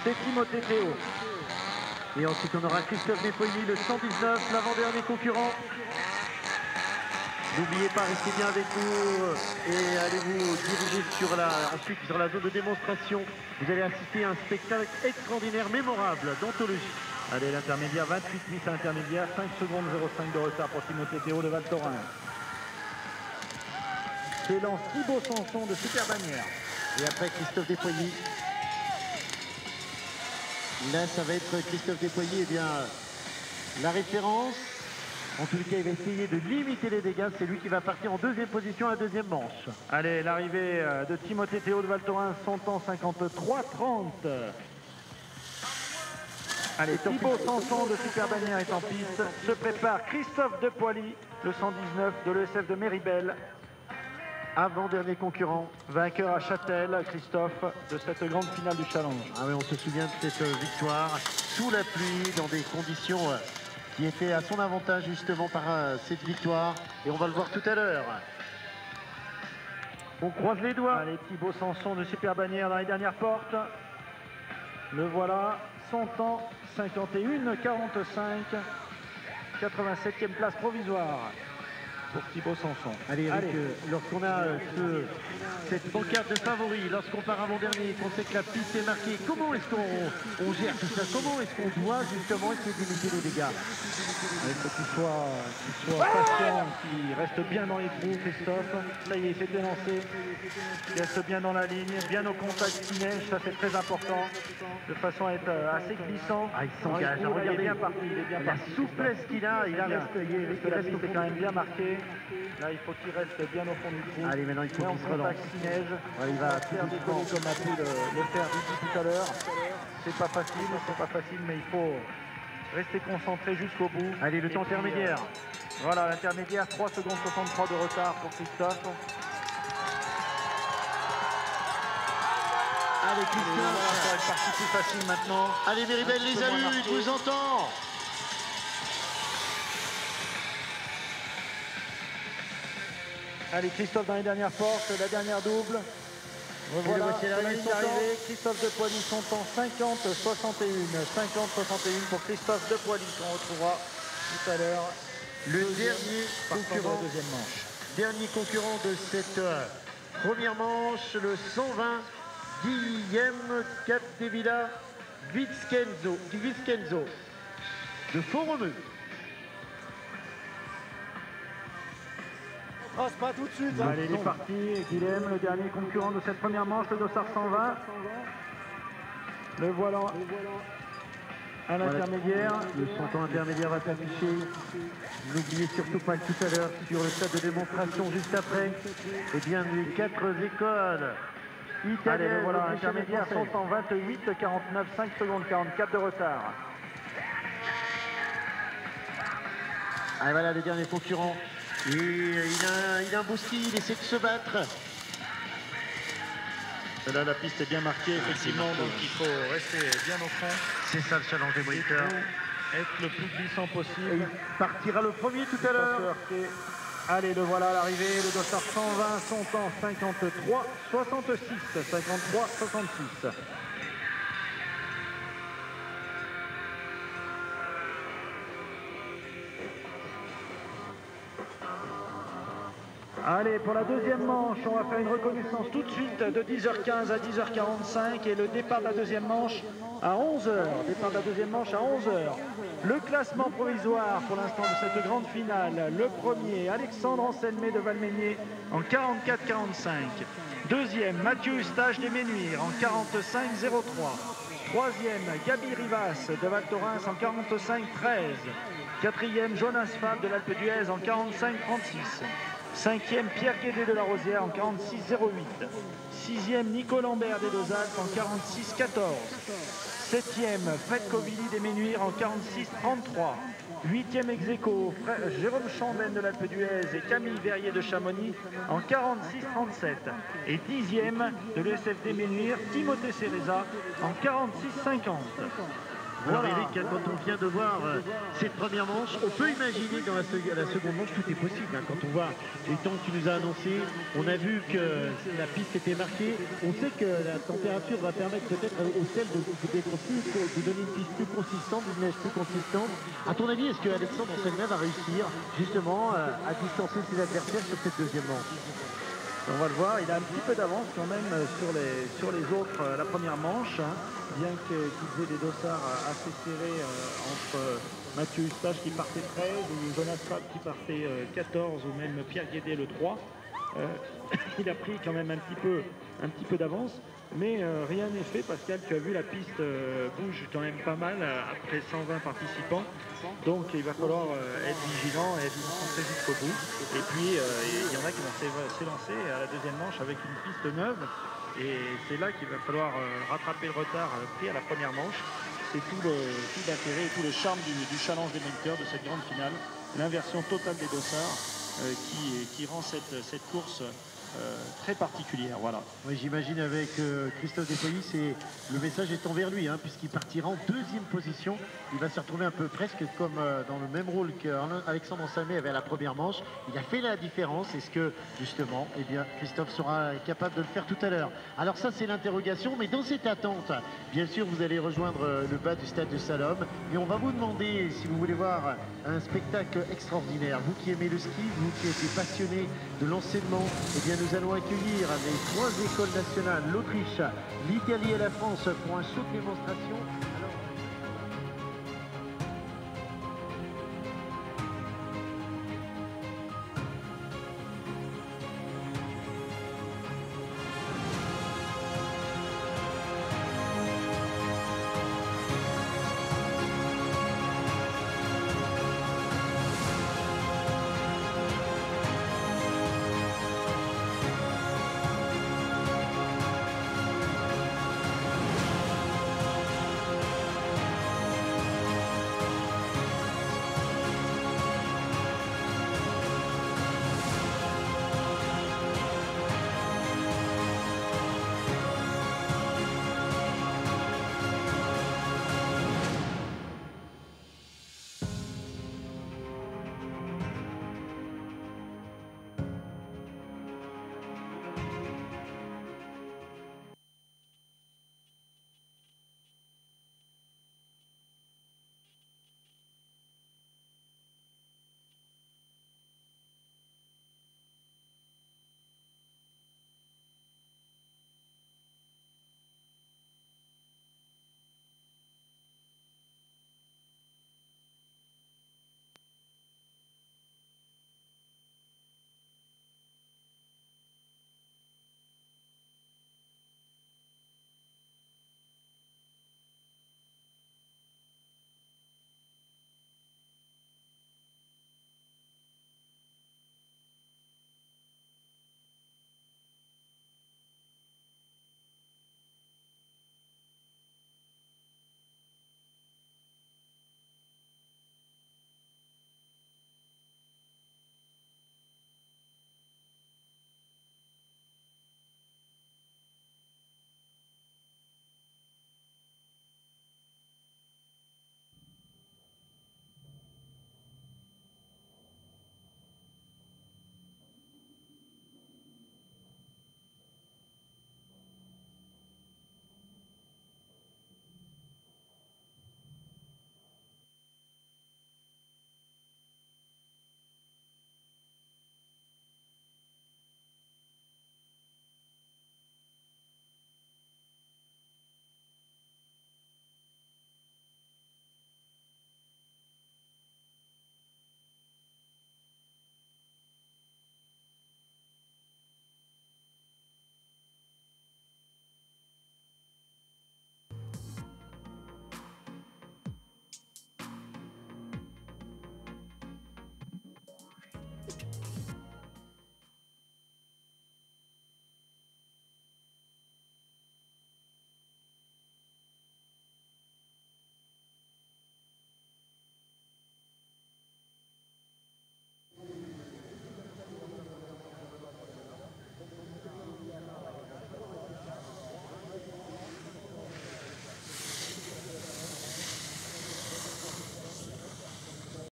c'est Timothée Théo. Et ensuite on aura Christophe Despoilly, le 119, l'avant-dernier concurrent. N'oubliez pas, restez bien avec nous et allez vous diriger ensuite sur la zone de démonstration. Vous allez assister à un spectacle extraordinaire, mémorable, d'anthologie. Allez, l'intermédiaire, 28 miss à l'intermédiaire, 5 secondes 05 de retard pour Timothée Théo de Val Thorens. S'élance Thibaut Sanson de Super Bannière. Et après Christophe Despoilly. Là, ça va être Christophe Despoilly, eh bien, la référence. En tout cas, il va essayer de limiter les dégâts. C'est lui qui va partir en deuxième position à la deuxième manche. Allez, l'arrivée de Timothée Théo de Val Thorens, son temps 53-30. Allez, Thibaut Sanson de Super Bannière est en piste. Se prépare Christophe Despoilly, le 119 de l'ESF de Méribel. Avant-dernier concurrent, vainqueur à Châtel, Christophe, de cette grande finale du challenge. Ah oui, on se souvient de cette victoire sous la pluie, dans des conditions qui étaient à son avantage justement par cette victoire. Et on va le voir tout à l'heure. On croise les doigts. Allez, Thibaut Sanson de Super Bannière dans les dernières portes. Le voilà, son temps 51-45, 87e place provisoire pour Thibaut Sanson. Allez, Eric, lorsqu'on a cette pancarte de favoris, lorsqu'on part avant-dernier, qu'on sait que la piste est marquée, comment est-ce qu'on gère tout ça? Comment est-ce qu'on doit justement essayer de limiter les dégâts? Il faut qu'il soit patient, qu'il reste bien dans les trous, Christophe. Ça y est, c'est élancé. Il reste bien dans la ligne, bien au contact qui neige, ça c'est très important, de façon à être assez glissant. Ah, il s'engage, regardez, il est bien parti, la souplesse qu'il a, il reste la piste est quand même bien marquée. Là, il faut qu'il reste bien au fond du trou. Allez, maintenant il faut qu'il se relance. Il va faire décoller comme a pu le faire tout à l'heure. C'est pas facile, mais il faut rester concentré jusqu'au bout. Allez, le temps intermédiaire. Voilà, l'intermédiaire, 3 secondes 63 de retard pour Christophe. Allez, Christophe, ça va être parti plus facile maintenant. Allez, Méribel-les-Alus, je vous entends. Allez, Christophe dans les dernières portes, la dernière double. Voilà, la ligne d'arrivée. Christophe Despoilly, son temps 50-61. 50-61 pour Christophe Despoilly, qu'on retrouvera tout à l'heure. Le dernier concurrent, deuxième manche. Dernier concurrent de cette première manche, le 120, Guillaume Capdevila Viscenzo de Font-Romeu. Pas tout de suite. Allez, il est parti. Guilhem, le dernier concurrent de cette première manche, le dossard 120. Le voilà à l'intermédiaire. Le son intermédiaire va s'afficher. N'oubliez surtout pas que tout à l'heure, sur le stade de démonstration juste après, eh bien, les 4 écoles italiennes. Allez, le voilà, intermédiaire, son temps 28, 49, 5 secondes 44 de retard. Allez, voilà les derniers concurrents. Et il a un beau ski, il essaie de se battre. Là, la piste est bien marquée, effectivement, donc il faut rester bien au fond. C'est ça le challenge des moniteurs. Être le plus glissant possible. Et il partira le premier tout à l'heure. Allez, le voilà à l'arrivée. Le dossard 120 sont en 53-66. 53-66. Allez, pour la deuxième manche, on va faire une reconnaissance tout de suite de 10h15 à 10h45 et le départ de la deuxième manche à 11h. Départ de la deuxième manche à 11h. Le classement provisoire pour l'instant de cette grande finale. Le premier, Alexandre Anselmet de Valmeinier en 44-45. Deuxième, Mathieu Eustache des Ménuires en 45-03. Troisième, Gabi Rivas de Val Thorens en 45-13. Quatrième, Jonas Fab de l'Alpe d'Huez en 45-36. Cinquième, Pierre Guédé de la Rosière en 46-08. Sixième, Nico Lambert des Deux-Alpes en 46-14. Septième, Fred Covilly des Ménuires en 46-33. Huitième ex aequo, Jérôme Chandelaine de l'Alpe d'Huez et Camille Verrier de Chamonix en 46-37. Et dixième de l'ESFD Ménuires, Timothée Céreza en 46-50. Alors Eric, quand on vient de voir cette première manche, on peut imaginer dans la seconde manche, tout est possible. Quand on voit les temps que tu nous as annoncés, on a vu que la piste était marquée. On sait que la température va permettre peut-être au sel de donner une piste plus consistante, une neige plus consistante. À ton avis, est-ce que Alexandre Anselmet va réussir justement à distancer ses adversaires sur cette deuxième manche? On va le voir, il a un petit peu d'avance quand même sur les autres la première manche, hein, bien qu'ils aient des dossards assez serrés entre Mathieu Eustache qui partait 13 ou Jonas Fab qui partait 14 ou même Pierre Guédé le 3. Il a pris quand même un petit peu d'avance, mais rien n'est fait. Pascal, tu as vu, la piste bouge quand même pas mal après 120 participants. Donc il va falloir être vigilant et être concentré jusqu'au bout. Et puis il y en a qui vont s'élancer à la deuxième manche avec une piste neuve. Et c'est là qu'il va falloir rattraper le retard pris à la première manche. C'est tout l'intérêt et tout le charme du challenge des moniteurs de cette grande finale. L'inversion totale des dossards qui rend cette course très particulière, voilà. Oui, j'imagine avec Christophe Despoilly, le message est envers lui, puisqu'il partira en deuxième position. Il va se retrouver un peu presque comme dans le même rôle qu'Alexandre Anselmet avait à la première manche. Il a fait la différence. Est-ce que justement, Christophe sera capable de le faire tout à l'heure? Alors ça, c'est l'interrogation, mais dans cette attente, bien sûr, vous allez rejoindre le bas du stade de Salom, et on va vous demander si vous voulez voir un spectacle extraordinaire. Vous qui aimez le ski, vous qui êtes passionné de l'enseignement, eh bien nous allons accueillir les 3 écoles nationales, l'Autriche, l'Italie et la France pour un show de démonstration.